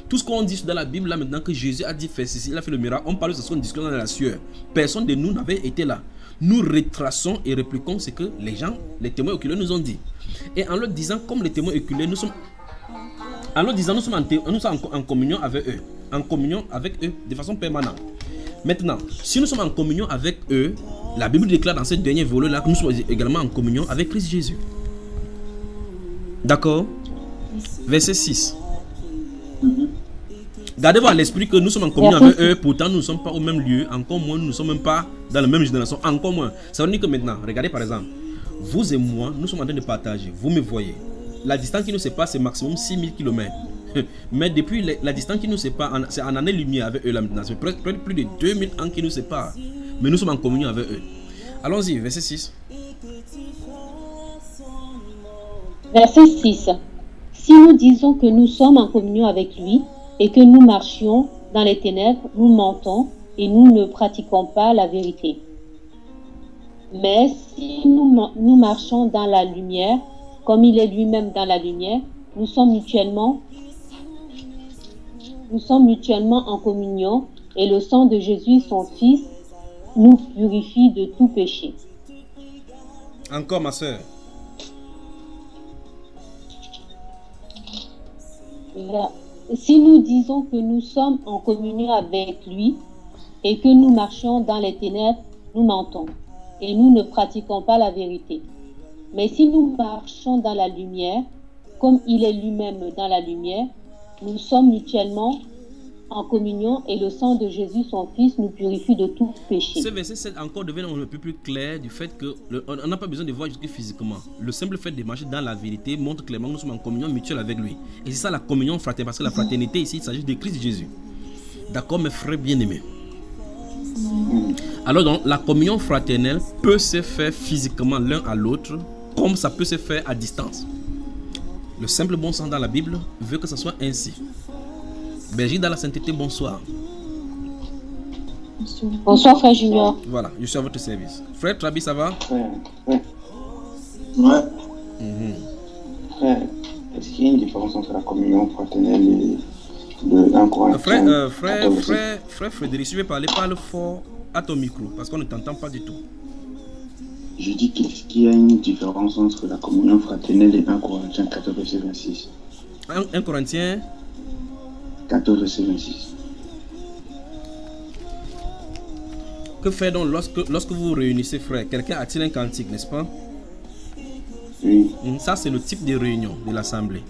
Tout ce qu'on dit dans la Bible là maintenant que Jésus a dit fait ceci, il a fait le miracle, on parle de ce qu'on discute dans la sueur. Personne de nous n'avait été là. Nous retraçons et répliquons ce que les gens, les témoins oculaires nous ont dit. Et en leur disant, comme les témoins oculaires, nous sommes en communion avec eux. En communion avec eux de façon permanente. Maintenant, si nous sommes en communion avec eux, la Bible déclare dans ce dernier volet-là que nous sommes également en communion avec Christ Jésus. D'accord? Verset 6. Gardez-vous à l'esprit que nous sommes en communion avec eux, pourtant nous ne sommes pas au même lieu, encore moins nous ne sommes même pas dans la même génération, encore moins. Ça veut dire que maintenant, regardez par exemple, vous et moi, nous sommes en train de partager, vous me voyez. La distance qui nous sépare, c'est maximum 6000 km. Mais depuis la distance qui nous sépare, c'est en année-lumière avec eux là maintenant, c'est presque plus de 2000 ans qui nous séparent. Mais nous sommes en communion avec eux. Allons-y, verset 6. Verset 6. Si nous disons que nous sommes en communion avec lui, et que nous marchions dans les ténèbres, nous mentons et nous ne pratiquons pas la vérité. Mais si nous marchons dans la lumière, comme il est lui-même dans la lumière, nous sommes mutuellement en communion et le sang de Jésus, son Fils, nous purifie de tout péché. Encore, ma soeur. Si nous disons que nous sommes en communion avec lui et que nous marchons dans les ténèbres, nous mentons et nous ne pratiquons pas la vérité. Mais si nous marchons dans la lumière, comme il est lui-même dans la lumière, nous sommes mutuellement en communion et le sang de Jésus, son Fils, nous purifie de tout péché. Ce verset 7 encore devient un peu plus clair du fait qu'on n'a pas besoin de voir Jésus physiquement. Le simple fait de marcher dans la vérité montre clairement que nous sommes en communion mutuelle avec lui. Et c'est ça la communion fraternelle, parce que la fraternité ici, il s'agit de Christ Jésus. D'accord, mes frères bien-aimés? Alors donc, la communion fraternelle peut se faire physiquement l'un à l'autre, comme ça peut se faire à distance. Le simple bon sens dans la Bible veut que ce soit ainsi. Berger dans la sainteté, bonsoir. Bonsoir, frère Junior. Voilà, je suis à votre service. Frère Trabi, ça va? Ouais. Frère, est-ce qu'il y a une différence entre la communion fraternelle et le 1 Corinthiens? Frère Frédéric, si tu veux parler, parle fort à ton micro, parce qu'on ne t'entend pas du tout. Je dis qu'il y a une différence entre la communion fraternelle et 1 Corinthiens 14, verset 26. 1 Corinthiens 14, verset 26. Que fait donc lorsque vous vous réunissez, frère? Quelqu'un a-t-il un cantique, n'est-ce pas? Oui. Ça, c'est le type de réunion de l'assemblée.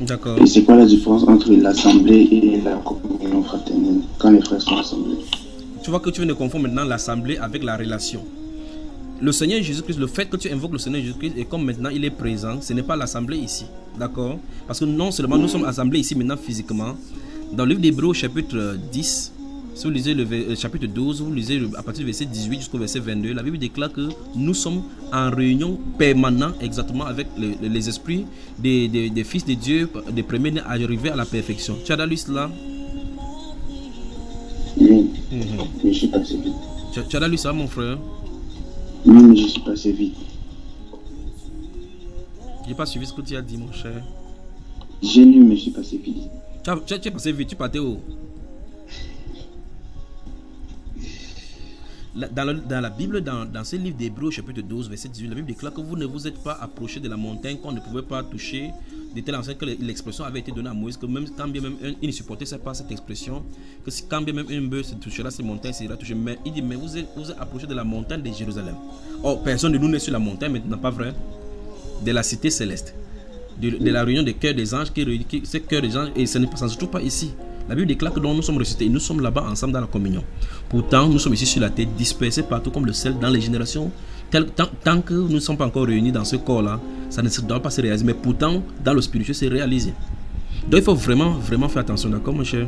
D'accord. Et c'est quoi la différence entre l'assemblée et la communion fraternelle quand les frères sont assemblés? Tu vois que tu viens de confondre maintenant l'assemblée avec la relation. Le Seigneur Jésus-Christ, le fait que tu invoques le Seigneur Jésus-Christ et comme maintenant il est présent, ce n'est pas l'assemblée ici. D'accord? Parce que non seulement nous sommes assemblés ici maintenant physiquement, dans le livre d'Hébreux chapitre 10, si vous lisez le chapitre 12, vous lisez à partir du verset 18 jusqu'au verset 22, la Bible déclare que nous sommes en réunion permanente exactement avec les esprits des fils de Dieu, des premiers arrivés à la perfection. Tu as lu cela? Oui, mais je suis passé vite. Tu as lu ça, mon frère? Oui, mais je suis passé vite. Je n'ai pas suivi ce que tu as dit, mon cher. J'ai lu, mais je suis passé vite. Tu es passé vite, tu partais où? Dans la Bible, dans ce livre d'Hébreux, chapitre 12, verset 18, la Bible déclare que vous ne vous êtes pas approché de la montagne qu'on ne pouvait pas toucher, de telle enseigne que l'expression avait été donnée à Moïse, que même quand bien même il ne supportait pas cette expression, que quand bien même un bœuf se touchera cette montagne, il sera touché. Mais il dit, mais vous êtes approché de la montagne de Jérusalem. Or, personne de nous n'est sur la montagne maintenant, pas vrai? De la cité céleste, de la réunion des cœurs des anges, ces cœurs des anges, et ça ne se trouve pas ici. La Bible déclare que nous sommes ressuscités et nous sommes là-bas ensemble dans la communion. Pourtant, nous sommes ici sur la terre, dispersés partout comme le sel dans les générations. Tant que nous ne sommes pas encore réunis dans ce corps-là, ça ne doit pas se réaliser. Mais pourtant, dans le spirituel, c'est réalisé. Donc, il faut vraiment faire attention, d'accord, mon cher?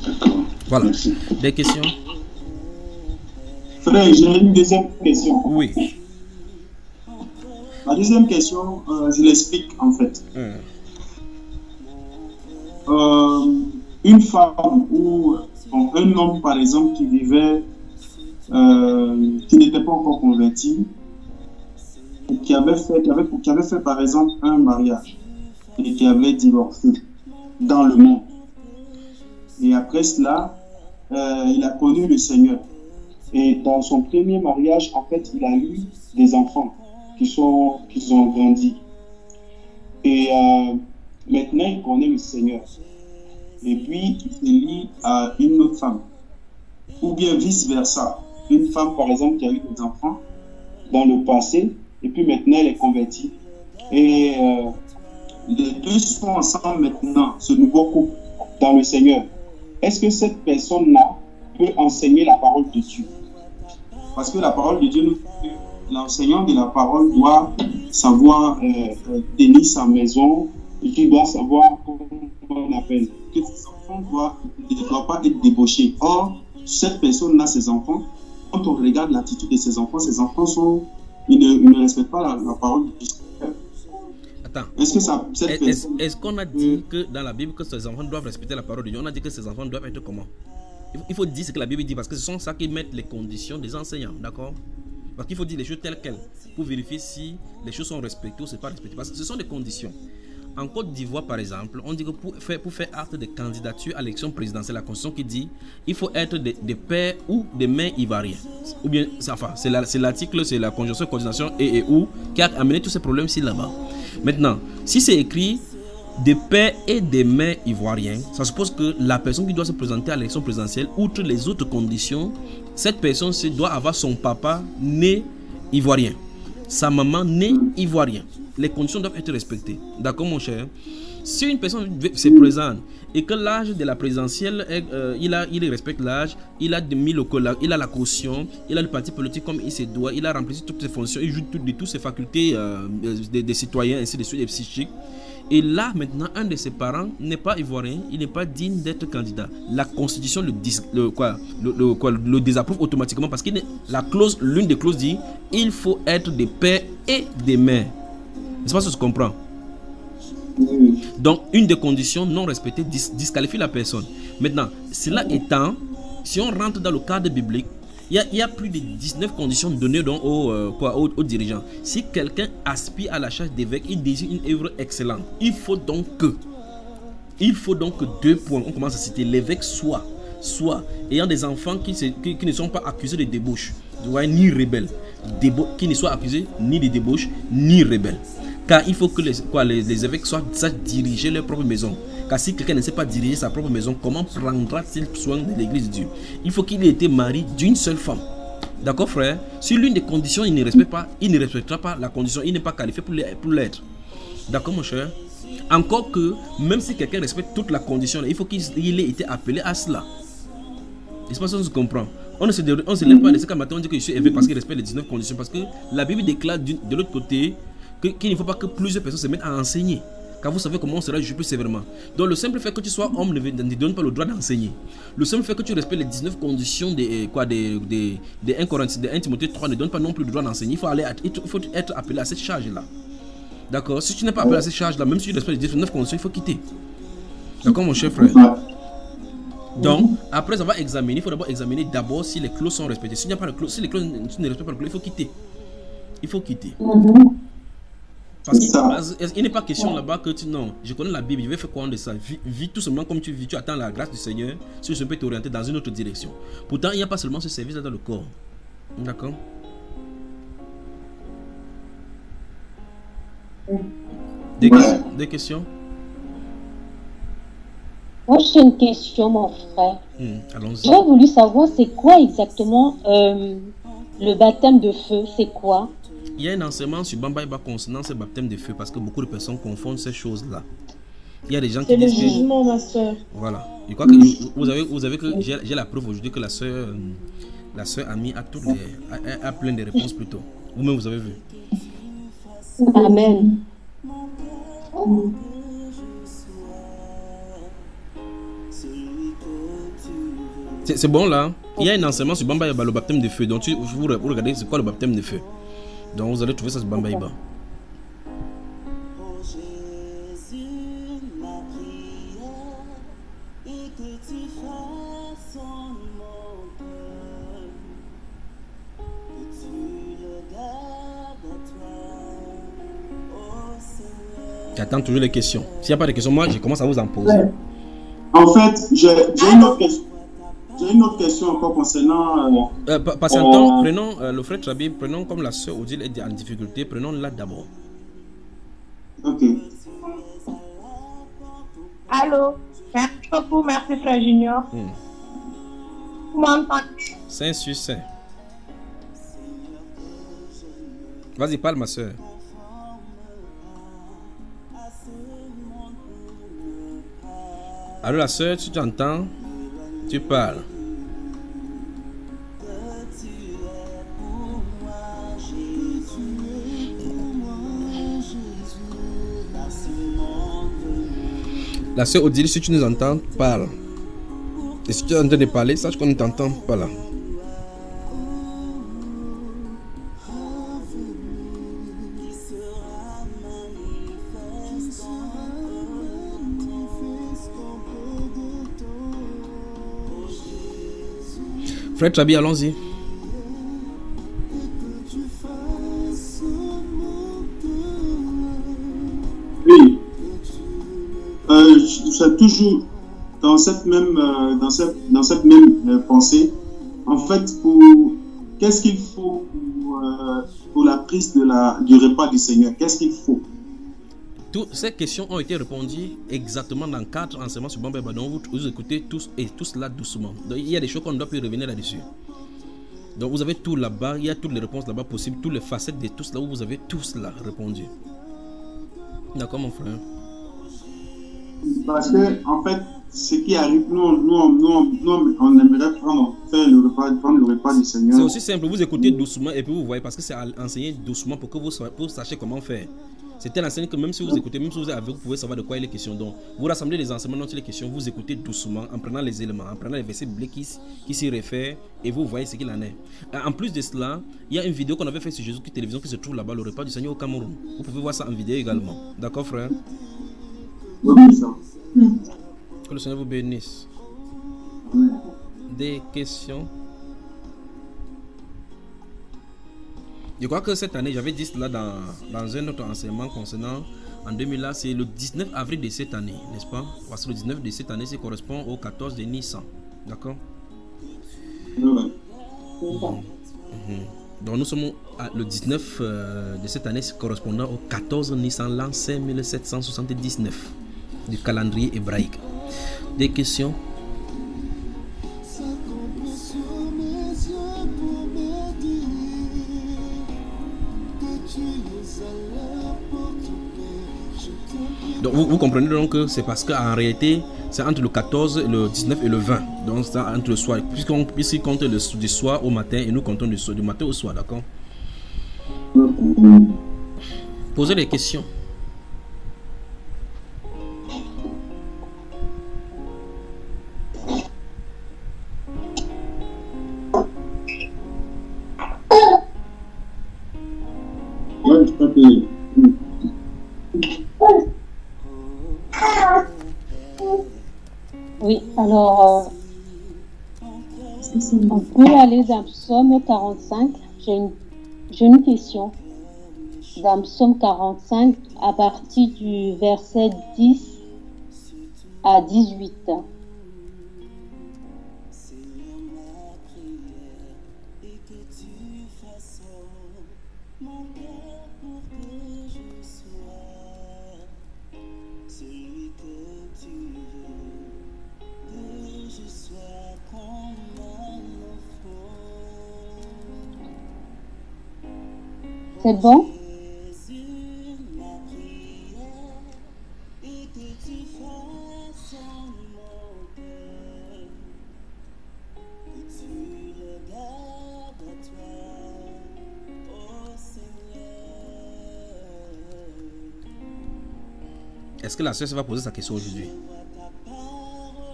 D'accord. Voilà. Merci. Des questions? Frère, j'ai une deuxième question. Oui. La deuxième question, je l'explique en fait. Une femme ou un homme par exemple qui vivait, qui n'était pas encore converti, qui avait fait par exemple un mariage et qui avait divorcé dans le monde. Et après cela, il a connu le Seigneur. Et dans son premier mariage, en fait, il a eu des enfants qui ont grandi. Et maintenant, il connaît le Seigneur. Et puis, il se lie à une autre femme. Ou bien vice-versa. Une femme, par exemple, qui a eu des enfants dans le passé, et puis maintenant, elle est convertie. Et les deux sont ensemble maintenant, ce nouveau couple, dans le Seigneur. Est-ce que cette personne-là peut enseigner la parole de Dieu? Parce que la parole de Dieu nous dit que l'enseignant de la parole doit savoir tenir sa maison, et qu'il doit savoir comment on appelle, que ses enfants ne doivent pas être débauchés. Or, cette personne-là, ses enfants, quand on regarde l'attitude de ses enfants ils ne respectent pas la parole de Dieu. Attends. Est-ce qu'on a dit que dans la Bible que ses enfants doivent respecter la parole de Dieu? On a dit que ses enfants doivent être comment? il faut dire ce que la Bible dit, parce que ce sont ça qui mettent les conditions des enseignants, d'accord? Parce qu'il faut dire les choses telles quelles pour vérifier si les choses sont respectées ou c'est pas respecté. Parce que ce sont des conditions. En Côte d'Ivoire, par exemple, on dit que pour faire acte de candidature à l'élection présidentielle, la Constitution qui dit il faut être des pères ou des mères ivoiriens. Ou bien, enfin, c'est l'article, c'est la conjonction de coordination et ou qui a amené tous ces problèmes-ci là-bas. Maintenant, si c'est écrit des pères et des mères ivoiriens, ça suppose que la personne qui doit se présenter à l'élection présidentielle, outre les autres conditions, cette personne doit avoir son papa né ivoirien, sa maman née ivoirien. Les conditions doivent être respectées. D'accord, mon cher? Si une personne se présente et que l'âge de la présidentielle, il respecte l'âge, il a la caution, il a le parti politique comme il se doit, il a rempli toutes ses fonctions, il joue de toutes ses facultés des citoyens, ainsi de suite, des psychiques. Et là, maintenant, un de ses parents n'est pas ivoirien, il n'est pas digne d'être candidat. La Constitution le désapprouve automatiquement parce que l'une des clauses dit il faut être des pères et des mères. C'est pas ce que je comprends. Donc, une des conditions non respectées disqualifie la personne. Maintenant, cela étant, si on rentre dans le cadre biblique, il y a plus de 19 conditions données aux dirigeants. Si quelqu'un aspire à la charge d'évêque, il désire une œuvre excellente. Il faut donc que 2 points, on commence à citer, l'évêque soit ayant des enfants qui ne sont pas accusés de débauche, ni rebelles, qui ne soient accusés ni de débauche, ni rebelles. Car il faut que les évêques sachent diriger leur propre maison. Car si quelqu'un ne sait pas diriger sa propre maison, comment prendra-t-il soin de l'église de Dieu? Il faut qu'il ait été marié d'une seule femme. D'accord, frère? Si l'une des conditions, il ne respectera pas la condition, il n'est pas qualifié pour l'être. D'accord, mon cher? Encore que, même si quelqu'un respecte toute la condition, il faut qu'il ait été appelé à cela. C'est pas ça que je comprends. On ne se lève pas de ce qu'à matin on dit que je suis évêque parce qu'il respecte les 19 conditions. Parce que la Bible déclare de l'autre côté qu'il ne faut pas que plusieurs personnes se mettent à enseigner. Car vous savez comment on sera jugé plus sévèrement. Donc le simple fait que tu sois homme ne donne pas le droit d'enseigner. Le simple fait que tu respectes les 19 conditions de 1 Timothée 3 ne donne pas non plus le droit d'enseigner. Il faut être appelé à cette charge-là. D'accord? Si tu n'es pas appelé à cette charge-là, même si tu respectes les 19 conditions, il faut quitter. D'accord, mon cher frère? Donc, après avoir examiné, il faut d'abord examiner si les clauses sont respectées. S'il n'y a pas de clause, si les clauses ne respectent pas le clause, il faut quitter. Il faut quitter. Parce qu'il n'est pas question là-bas que non, je connais la Bible, je vais faire quoi de ça? Vis tout simplement comme tu vis, tu attends la grâce du Seigneur, si je peux t'orienter dans une autre direction. Pourtant, il n'y a pas seulement ce service-là dans le corps. D'accord? Des questions? Moi, j'ai une question, mon frère. Allons-y. J'aurais voulu savoir, c'est quoi exactement le baptême de feu? C'est quoi? Il y a un enseignement sur Bamba Iba concernant ce baptême de feu parce que beaucoup de personnes confondent ces choses-là. Il y a des gens qui disent c'est le jugement, ma soeur. Voilà. Je crois que vous avez que j'ai la preuve aujourd'hui que la soeur Ami a plein de réponses plutôt. Vous-même, vous avez vu. Amen. C'est bon là. Il y a un enseignement sur Bamba Iba, le baptême de feu. Donc vous regardez c'est quoi le baptême de feu. Donc vous allez trouver ça sur Bamba Iba. J'attends toujours les questions. S'il n'y a pas de questions, moi je commence à vous en poser. En fait, j'ai une autre question. J'ai une autre question encore concernant... patientons, prenons le frère Trabi, prenons comme la soeur Odile est en difficulté, prenons-la d'abord. Ok. Allô? Merci beaucoup, merci frère Junior. Vous m'entendez? Saint sur saint. Vas-y, parle ma soeur. Alors la soeur, tu t'entends? Tu parles. La soeur Odile, si tu nous entends, parle. Et si tu es en train de parler, sache qu'on ne t'entend pas là. Frère Chabi, allons-y. Oui. C'est toujours dans cette même, dans cette même pensée. En fait, qu'est-ce qu'il faut pour la prise du repas du Seigneur? Qu'est-ce qu'il faut? Toutes ces questions ont été répondues exactement dans 4 enseignements sur Bambé Badon. Vous écoutez tous et tous là doucement. Donc, il y a des choses qu'on ne doit plus revenir là-dessus. Donc vous avez tout là-bas, il y a toutes les réponses là-bas possibles, toutes les facettes de tout cela où vous avez tout cela répondu. D'accord mon frère? Parce que en fait, ce qui arrive, nous on aimerait faire le repas du Seigneur. C'est aussi simple, vous écoutez doucement et puis vous voyez, parce que c'est enseigné doucement pour que vous sachiez comment faire. C'est tel enseignement que même si vous écoutez, même si vous êtes avec, vous pouvez savoir de quoi il est question. Donc, vous rassemblez les enseignements dont il est question, vous écoutez doucement, en prenant les éléments, en prenant les versets bibliques qui s'y réfèrent, et vous voyez ce qu'il en est. En plus de cela, il y a une vidéo qu'on avait fait sur Jésus-Christ Télévision qui se trouve là-bas, le repas du Seigneur au Cameroun. Vous pouvez voir ça en vidéo également. D'accord, frère? Que le Seigneur vous bénisse. Des questions? Je crois que cette année, j'avais dit cela dans un autre enseignement concernant en 2000 là, c'est le 19 avril de cette année, n'est-ce pas? Parce que le 19 de cette année, ça correspond au 14 de Nissan. D'accord? Donc nous sommes le 19 de cette année correspondant au 14 Nissan l'an 5779 du calendrier hébraïque. Des questions? Donc vous comprenez donc que c'est parce qu'en réalité c'est entre le 14, le 19 et le 20. Donc c'est entre le soir. Puisqu'il compte du soir au matin et nous comptons du matin au soir, d'accord? Posez des questions. Oui, alors, on peut aller dans Psaume 45. J'ai une question. Dans Psaume 45, à partir du verset 10 à 18. C'est bon? Est-ce que la sœur va poser sa question aujourd'hui?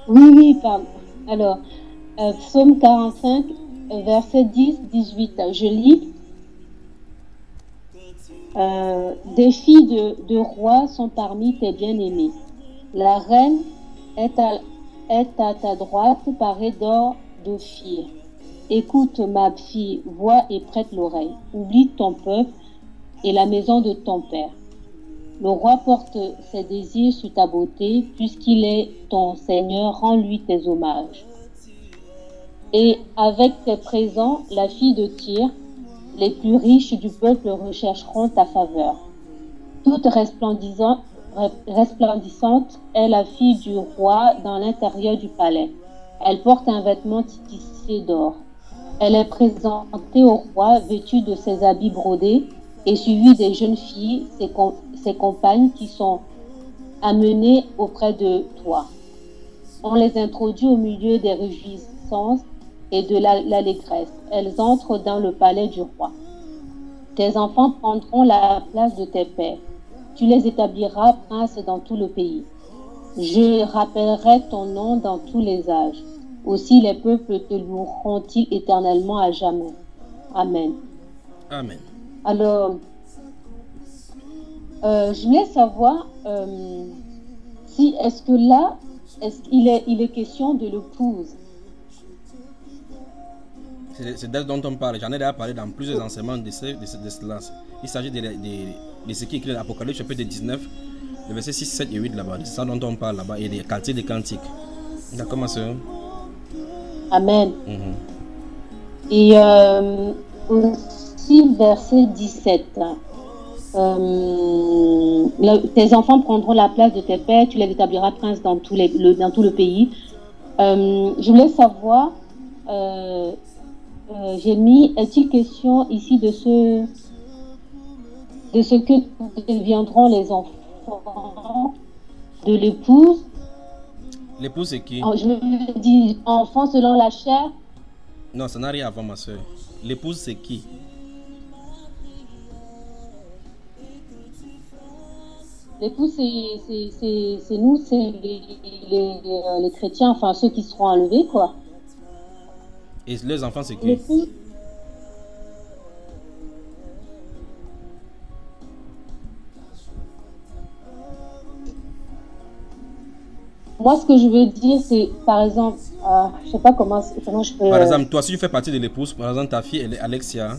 Oui, pardon. Alors, Psaume 45, verset 10-18, je lis. Des filles de rois sont parmi tes bien-aimés. La reine est à ta droite, parée d'or d'Ophir. Écoute, ma fille, vois et prête l'oreille. Oublie ton peuple et la maison de ton père. Le roi porte ses désirs sur ta beauté, puisqu'il est ton Seigneur, rends-lui tes hommages. Et avec tes présents, la fille de Tyr, les plus riches du peuple rechercheront ta faveur. Toute resplendissante est la fille du roi dans l'intérieur du palais. Elle porte un vêtement tissé d'or. Elle est présentée au roi vêtue de ses habits brodés et suivie des jeunes filles, ses compagnes qui sont amenées auprès de toi. On les introduit au milieu des réjouissances et de l'allégresse. Elles entrent dans le palais du roi. Tes enfants prendront la place de tes pères. Tu les établiras princes dans tout le pays. Je rappellerai ton nom dans tous les âges. Aussi les peuples te loueront-ils éternellement à jamais. Amen. Amen. Alors, je voulais savoir si est-ce que là, il est question de l'épouse. C'est d'elle dont on parle. J'en ai déjà parlé dans plusieurs enseignements de cela. Il s'agit de ce qui est écrit dans l'Apocalypse chapitre 19, le verset 6, 7 et 8 là-bas. C'est ça dont on parle là-bas et des quartiers des cantiques. D'accord, ma soeur? Amen. Et aussi, verset 17. Tes enfants prendront la place de tes pères, tu les établiras princes dans tout le pays. Je voulais savoir, j'ai mis, est-il question ici de ce que deviendront les enfants de l'épouse? L'épouse c'est qui? Je me dis enfants selon la chair. Non, ça n'a rien à voir, ma soeur. L'épouse c'est qui? L'épouse, c'est nous, c'est les chrétiens, enfin ceux qui seront enlevés, quoi. Et les enfants, c'est qui? L'épouse. Moi, ce que je veux dire, c'est, par exemple, je sais pas comment je peux... Par exemple, toi, si tu fais partie de l'épouse, par exemple, ta fille, elle est Alexia.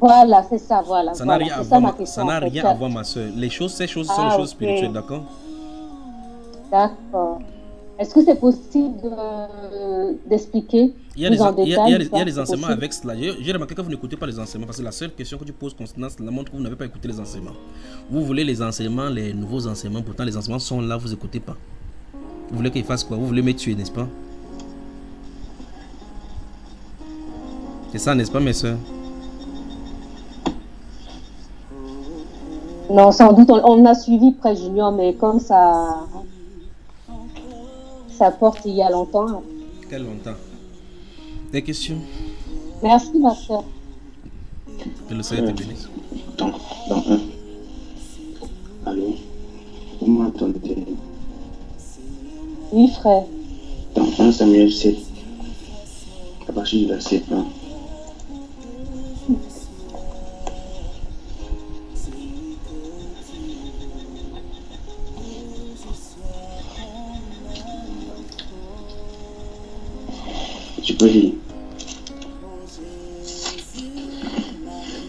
Voilà, c'est ça, voilà. Ça n'a rien à voir, ça n'a rien à voir, ma soeur. Ces choses sont les choses spirituelles, d'accord? D'accord. Est-ce que c'est possible d'expliquer plus en détail? Il y a des enseignements avec cela. J'ai remarqué que vous n'écoutez pas les enseignements parce que la seule question que tu poses constamment, cela montre que vous n'avez pas écouté les enseignements. Vous voulez les enseignements, les nouveaux enseignements, pourtant les enseignements sont là, vous n'écoutez pas. Vous voulez qu'ils fassent quoi? Vous voulez me tuer, n'est-ce pas? C'est ça, n'est-ce pas, mes soeurs? Non, sans doute, on a suivi Prêtre Junior, mais comme ça porte il y a longtemps. Quel longtemps? Des questions? Merci, ma soeur. Que le Seigneur te bénisse. Dans allô? Vous m'entendez? Oui, frère. Dans 1 Samuel 7, à partir du verset 1. Je peux lire.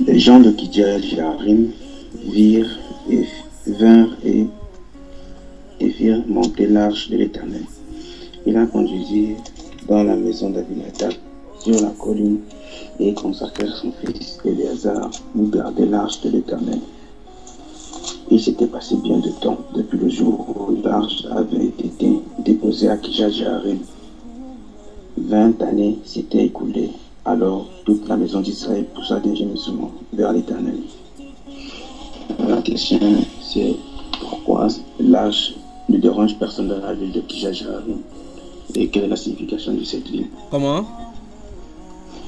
Les gens de Kidjal-Jarim vinrent et firent monter l'arche de l'Éternel. Ils la conduisirent dans la maison d'Abinadab sur la colline et consacrèrent son fils Éléazar pour garder l'arche de l'Éternel. Il s'était passé bien de temps depuis le jour où l'arche avait été déposée à Kidjal-Jarim. 20 années s'étaient écoulées. Alors toute la maison d'Israël poussa des gémissements vers l'Éternel. La question c'est pourquoi l'arche ne dérange personne dans la ville de Kidjal-Jarim et quelle est la signification de cette ville? Comment?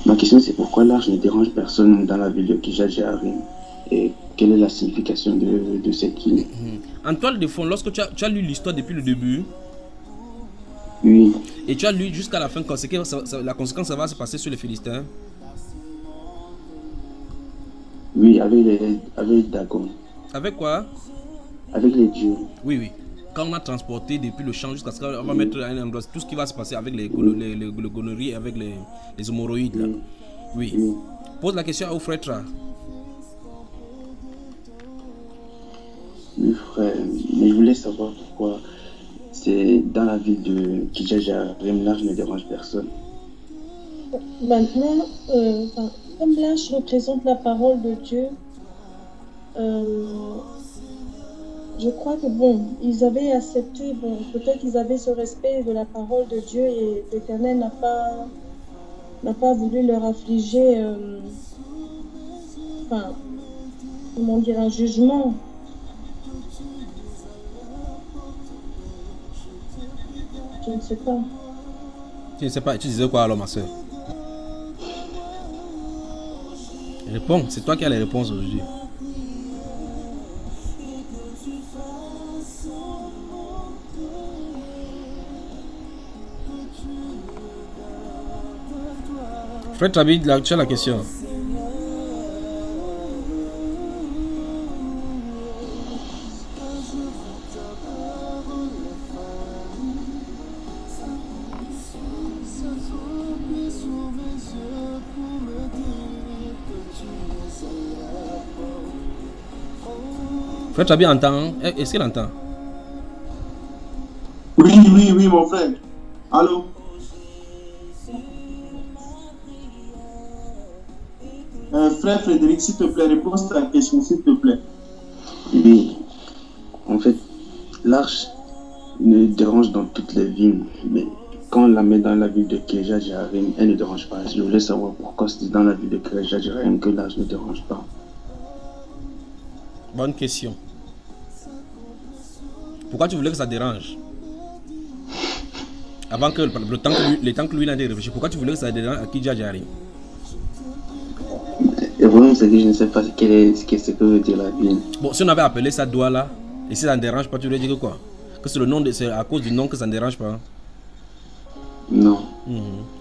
Ma question c'est pourquoi l'arche ne dérange personne dans la ville de Kidjal-Jarim et quelle est la signification de cette ville? En toile de fond, lorsque tu as lu l'histoire depuis le début, oui. Et tu as lu jusqu'à la fin, la conséquence ça va se passer sur les Philistins. Oui, avec Dagon. Avec quoi? Avec les dieux. Oui. Quand on a transporté depuis le champ jusqu'à ce qu'on va mettre un endroit, tout ce qui va se passer avec les gonorrhies et avec les hémorroïdes là. Oui. Pose la question au frère Tra. Oui, frère, mais je voulais savoir pourquoi c'est dans la ville de Kidjal-Jarim, l'arche ne dérange personne. Maintenant, comme l'arche représente la parole de Dieu, je crois que ils avaient accepté, peut-être qu'ils avaient ce respect de la parole de Dieu et l'Éternel n'a pas voulu leur affliger, comment dire, un jugement. Je ne sais pas. Tu ne sais pas, tu disais quoi alors, ma soeur? Réponds, c'est toi qui as les réponses aujourd'hui. Frère Trabi, tu as la question. Frère Trabi entend. Est-ce qu'il entend? Oui, mon frère. Allô? Frère Frédéric, s'il te plaît, réponds à ta question, s'il te plaît. Oui, en fait, l'arche ne dérange dans toutes les vignes, mais quand on la met dans la ville de Kirjat Jearim, elle ne dérange pas. Je voulais savoir pourquoi c'est dans la ville de Kirjat Jearim que l'arche ne dérange pas. Bonne question. Pourquoi tu voulais que ça dérange? Avant que le temps que lui il a réfléchi, pourquoi tu voulais que ça dérange à Kirjat Jearim? Le problème, c'est que je ne sais pas ce que veut dire la ville. Bon, si on avait appelé ça doigt là, et si ça ne dérange pas, tu voulais dire que quoi? Que c'est le nom c'est à cause du nom que ça ne dérange pas? Non.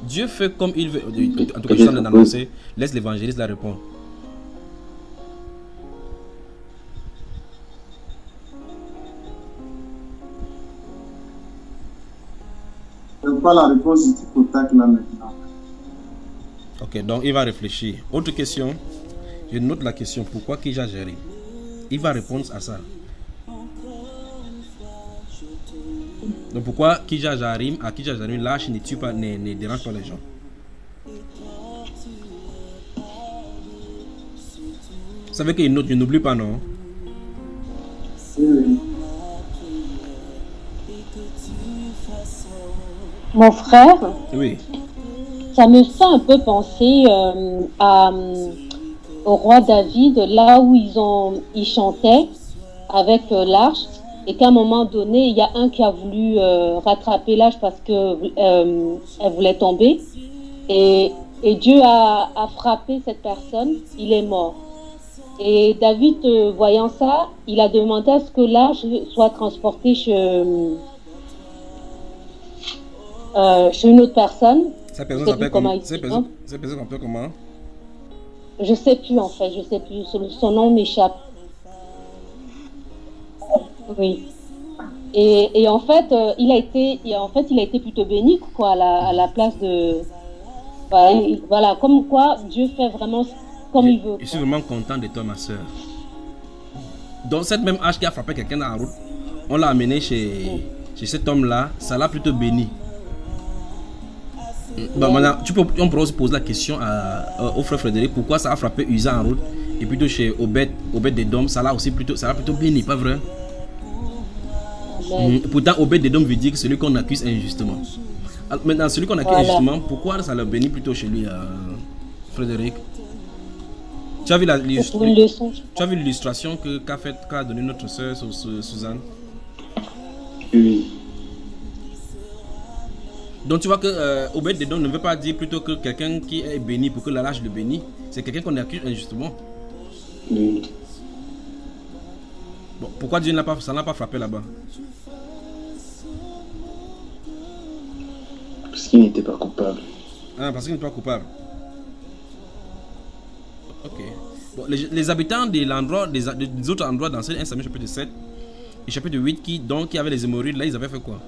Dieu fait comme il veut. En tout cas, je suis en train d'annoncer. Laisse l'évangéliste la répondre. Je n'ai pas la réponse du contact là maintenant. Ok, donc il va réfléchir. Autre question. Je note la question. Pourquoi Kirjat Jearim? Il va répondre à ça. Donc pourquoi Kirjat Jearim, à Kirjat Jearim, l'arche ne tue pas, ne dérange pas les gens? Vous savez qu'il note, je n'oublie pas, non? Oui. Mon frère, Oui. ça me fait un peu penser au roi David, là où ils chantaient avec l'arche, et qu'à un moment donné, il y a un qui a voulu rattraper l'arche parce que elle voulait tomber, et Dieu a frappé cette personne, il est mort. Et David, voyant ça, il a demandé à ce que l'arche soit transportée chez une autre personne. Cette personne s'appelle comment? Cette personne s'appelle comment? Je sais plus en fait, je sais plus. Son nom m'échappe. Oui. Et en fait, il a été plutôt béni quoi à la place de. Voilà, comme quoi Dieu fait vraiment comme il veut. Je suis vraiment content de toi, ma soeur. Donc cette même hache qui a frappé quelqu'un dans la route, on l'a amené chez cet homme-là, ça l'a plutôt béni. Bon, maintenant, on pourrait aussi poser la question au frère Frédéric, pourquoi ça a frappé Uza en route et plutôt chez Obed d'Edom, ça l'a plutôt béni, pas vrai? Pourtant, Obed d'Edom veut dire que celui qu'on accuse injustement. Alors, maintenant, celui qu'on accuse injustement, pourquoi ça l'a béni plutôt chez lui, Frédéric? Tu as vu l'illustration qu'a donnée notre soeur Suzanne? Oui. Donc tu vois que Obed d'Edom ne veut pas dire plutôt que quelqu'un qui est béni pour que la lâche le bénisse. C'est quelqu'un qu'on accuse injustement. Oui. Bon, pourquoi Dieu ça n'a pas frappé là-bas? Parce qu'il n'était pas coupable. Ah, parce qu'il n'était pas coupable. Ok. Bon, les habitants de l'endroit, des autres endroits dans 1 Samuel chapitre 7 et chapitre 8 qui avaient les hémorroïdes, là ils avaient fait quoi?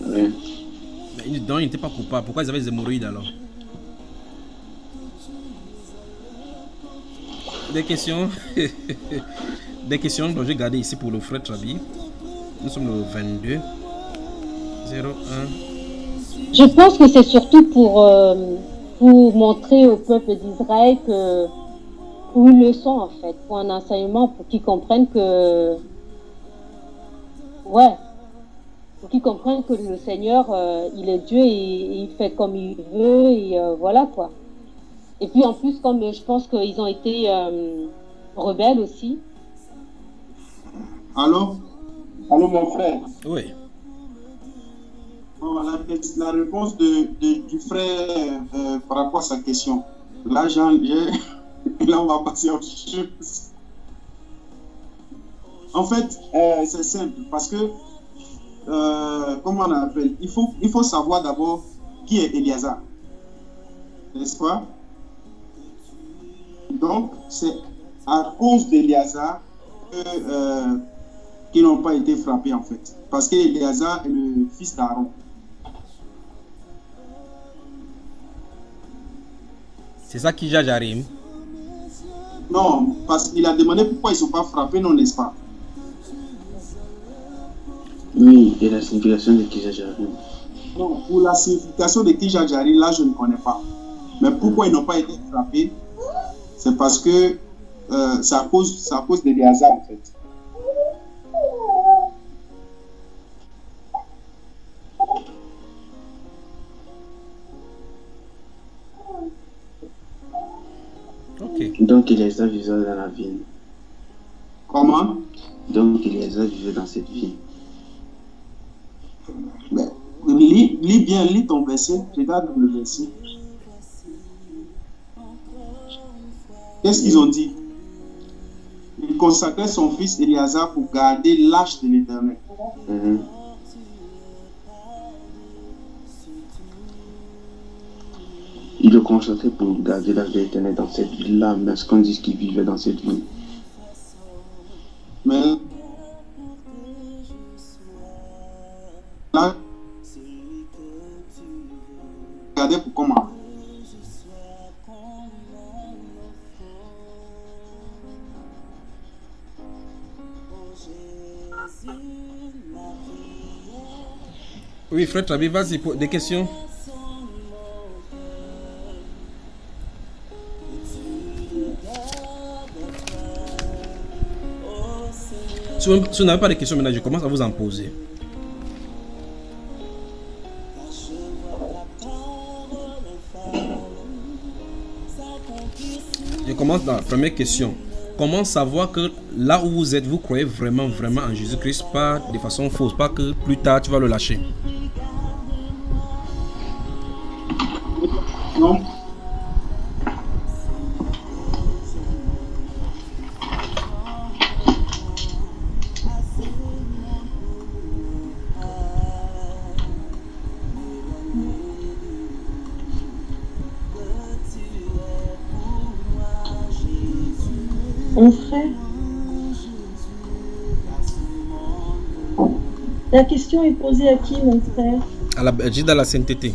Oui. Donc ils n'étaient pas coupables. Pourquoi ils avaient les hémorroïdes alors? Des questions des questions dont j'ai gardé ici pour le frère Trabi. Nous sommes le 22 01. Je pense que c'est surtout pour montrer au peuple d'Israël que pour une leçon en fait, pour un enseignement, pour qu'ils comprennent que pour qu'ils comprennent que le Seigneur il est Dieu et il fait comme il veut et voilà quoi. Et puis en plus comme je pense qu'ils ont été rebelles aussi. Allô mon frère. Oui. Bon, la réponse du frère par rapport à sa question. Là, là on va passer à autre chose. En fait, c'est simple parce que, comment on appelle, il faut savoir d'abord qui est Éliazar. N'est-ce pas? Donc, c'est à cause d'Éliazar qu'ils n'ont pas été frappés en fait. Parce qu'Éliazar est le fils d'Aaron. C'est ça Kirjat Jearim. Non, parce qu'il a demandé pourquoi ils ne sont pas frappés, non, n'est-ce pas? Oui, et la signification de Kijajari. Non, pour la signification de Kijajari, là, je ne connais pas. Mais pourquoi ils n'ont pas été frappés? C'est parce que c'est à cause des hasards, en fait. Ok. Donc, Eliezer vivait dans la ville. Comment? Donc, Eliezer vivait dans cette ville. Mais, lis ton verset. Regarde le verset. Qu'est-ce qu'ils ont dit? Il consacrait son fils Éléazar pour garder l'arche de l'Éternel. Il le consacrait pour garder l'arche de l'Éternel dans cette ville-là, mais est-ce qu'on dit qu'il vivait dans cette ville? Mais là, regardez pour comment. Oui, frère Trabi, vas-y, pour des questions. Si vous n'avez pas de questions maintenant, je commence à vous en poser. Je commence dans la première question. Comment savoir que là où vous êtes, vous croyez vraiment en Jésus-Christ, pas de façon fausse, pas que plus tard tu vas le lâcher? Non. Mon frère, la question est posée à qui, mon frère? À la Belgique, dans la sainteté.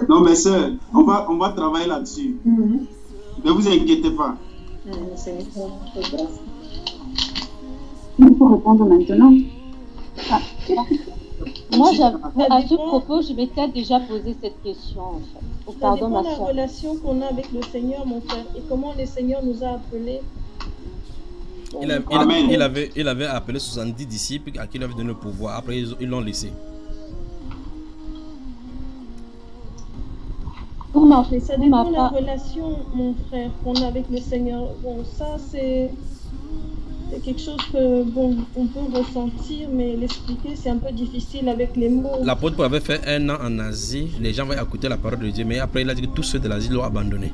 Non, mais sœur, on va travailler là-dessus. Ne vous inquiétez pas. Il faut répondre maintenant. Moi, à ce propos, je m'étais déjà posé cette question, en fait. Oh, Ça pardon, dépend ma de la soeur. relation qu'on a avec le Seigneur, mon frère, et comment le Seigneur nous a appelés. Il avait appelé 70 disciples à qui il avait donné le pouvoir. Après, ils l'ont laissé. Mais ça dépend de la relation, mon frère, qu'on a avec le Seigneur. Bon, ça, c'est quelque chose que, bon, on peut ressentir, mais l'expliquer, c'est un peu difficile avec les mots. L'apôtre Paul avait fait 1 an en Asie. Les gens avaient écouté la parole de Dieu, mais après, il a dit que tous ceux de l'Asie l'ont abandonné.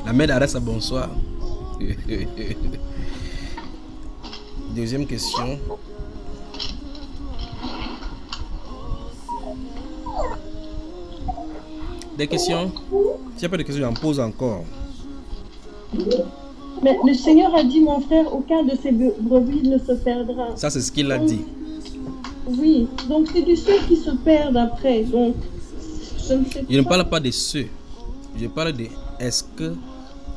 La mère d'Arès, bonsoir. Deuxième question. Des questions? S'il n'y a pas de questions, j'en pose encore. Mais le Seigneur a dit, mon frère, aucun de ces brebis ne se perdra. Ça, c'est ce qu'il a dit. Oui, donc c'est de ceux qui se perdent après. Donc, je ne sais pas. Je ne parle pas de ceux. Je parle de est-ce que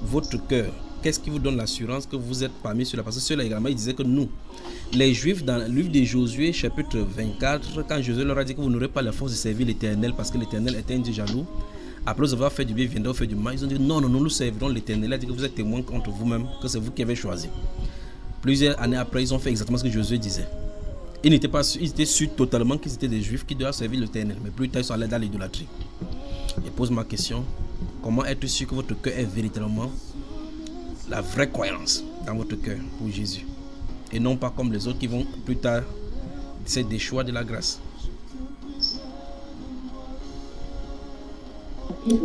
votre cœur, qu'est-ce qui vous donne l'assurance que vous êtes parmi ceux-là? Parce que ceux-là également, ils disaient que nous, les Juifs, dans le livre de Josué, chapitre 24, quand Josué leur a dit que vous n'aurez pas la force de servir l'Éternel parce que l'Éternel était un Dieu jaloux, après vous avoir fait du bien, viendra faire du mal. Ils ont dit non, nous servirons l'Éternel. Il a dit que vous êtes témoins contre vous-même, que c'est vous qui avez choisi. Plusieurs années après, ils ont fait exactement ce que Josué disait. Ils étaient sûrs totalement qu'ils étaient des Juifs qui doivent servir l'Éternel. Mais plus tard, ils sont allés dans l'idolâtrie. Je pose ma question. Comment être sûr que votre cœur est véritablement la vraie croyance dans votre cœur pour Jésus? Et non pas comme les autres qui vont plus tard, c'est des choix de la grâce.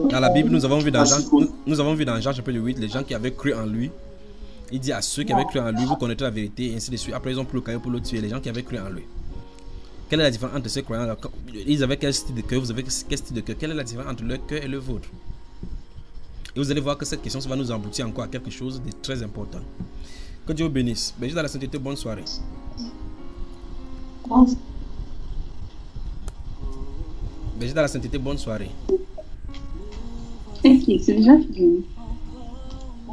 Dans la Bible, nous avons vu dans Jean chapitre 8, les gens qui avaient cru en lui. Il dit à ceux qui avaient cru en lui, vous connaîtrez la vérité, et ainsi de suite. Après, ils ont pris le caillou pour le tuer, les gens qui avaient cru en lui. Quelle est la différence entre ces croyants-là? Ils avaient quel style de cœur? Vous avez quel style de cœur? Quelle est la différence entre leur cœur et le vôtre? Et vous allez voir que cette question ça va nous aboutir encore à quelque chose de très important. Que Dieu vous bénisse. Bénis dans la sainteté, bonne soirée. Bénis dans la sainteté, bonne soirée. C'est déjà fini.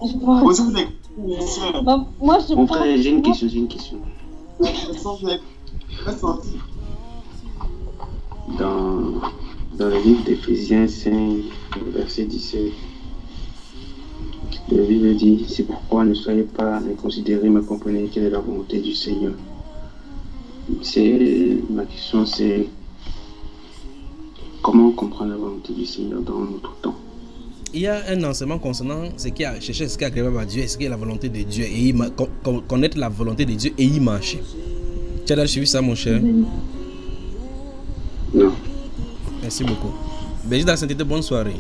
Posez-vous des questions. Moi, je Mon frère, j'ai une question. Dans le livre d'Éphésiens 5, verset 17, le Bible dit, c'est pourquoi ne soyez pas inconsidérés, mais comprenez quelle est la volonté du Seigneur. Ma question, c'est comment comprendre la volonté du Seigneur dans notre temps? Il y a un enseignement concernant ce qui a cherché, ce qui est agréable à Dieu, ce qui est la volonté de Dieu, et connaître la volonté de Dieu et y marcher. Tu as déjà suivi ça, mon cher? Non. Merci beaucoup. Bénis dans la sainteté, bonne soirée.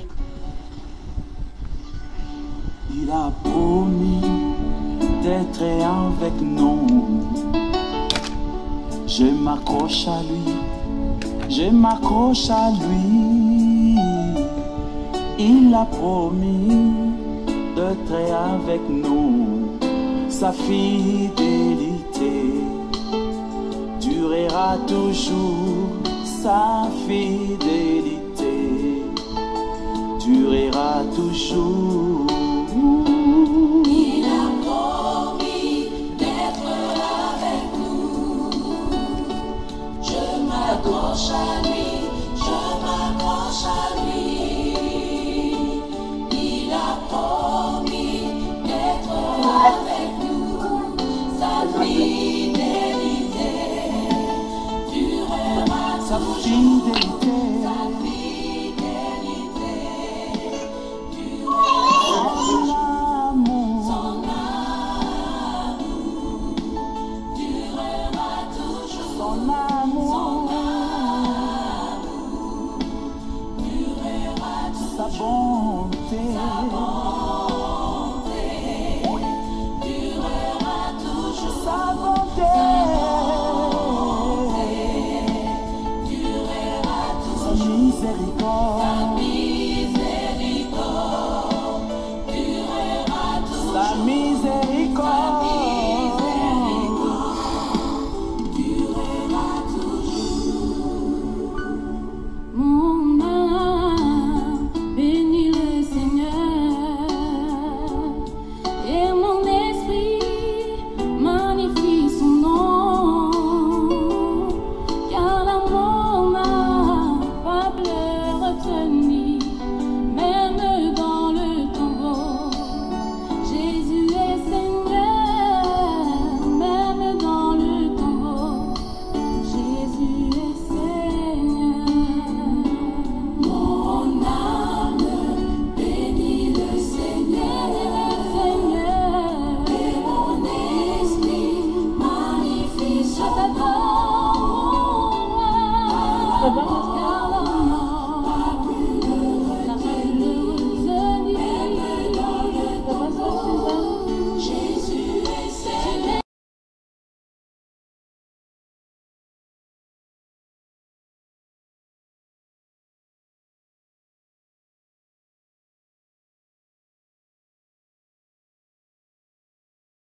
Il a promis d'être avec nous. Je m'accroche à lui. Il a promis d'être avec nous. Sa fidélité durera toujours. Sa fidélité durera toujours. Il a promis d'être avec nous. Je m'accroche à lui. Il a promis d'être avec nous. Sa fidélité durera toujours. Miséricorde.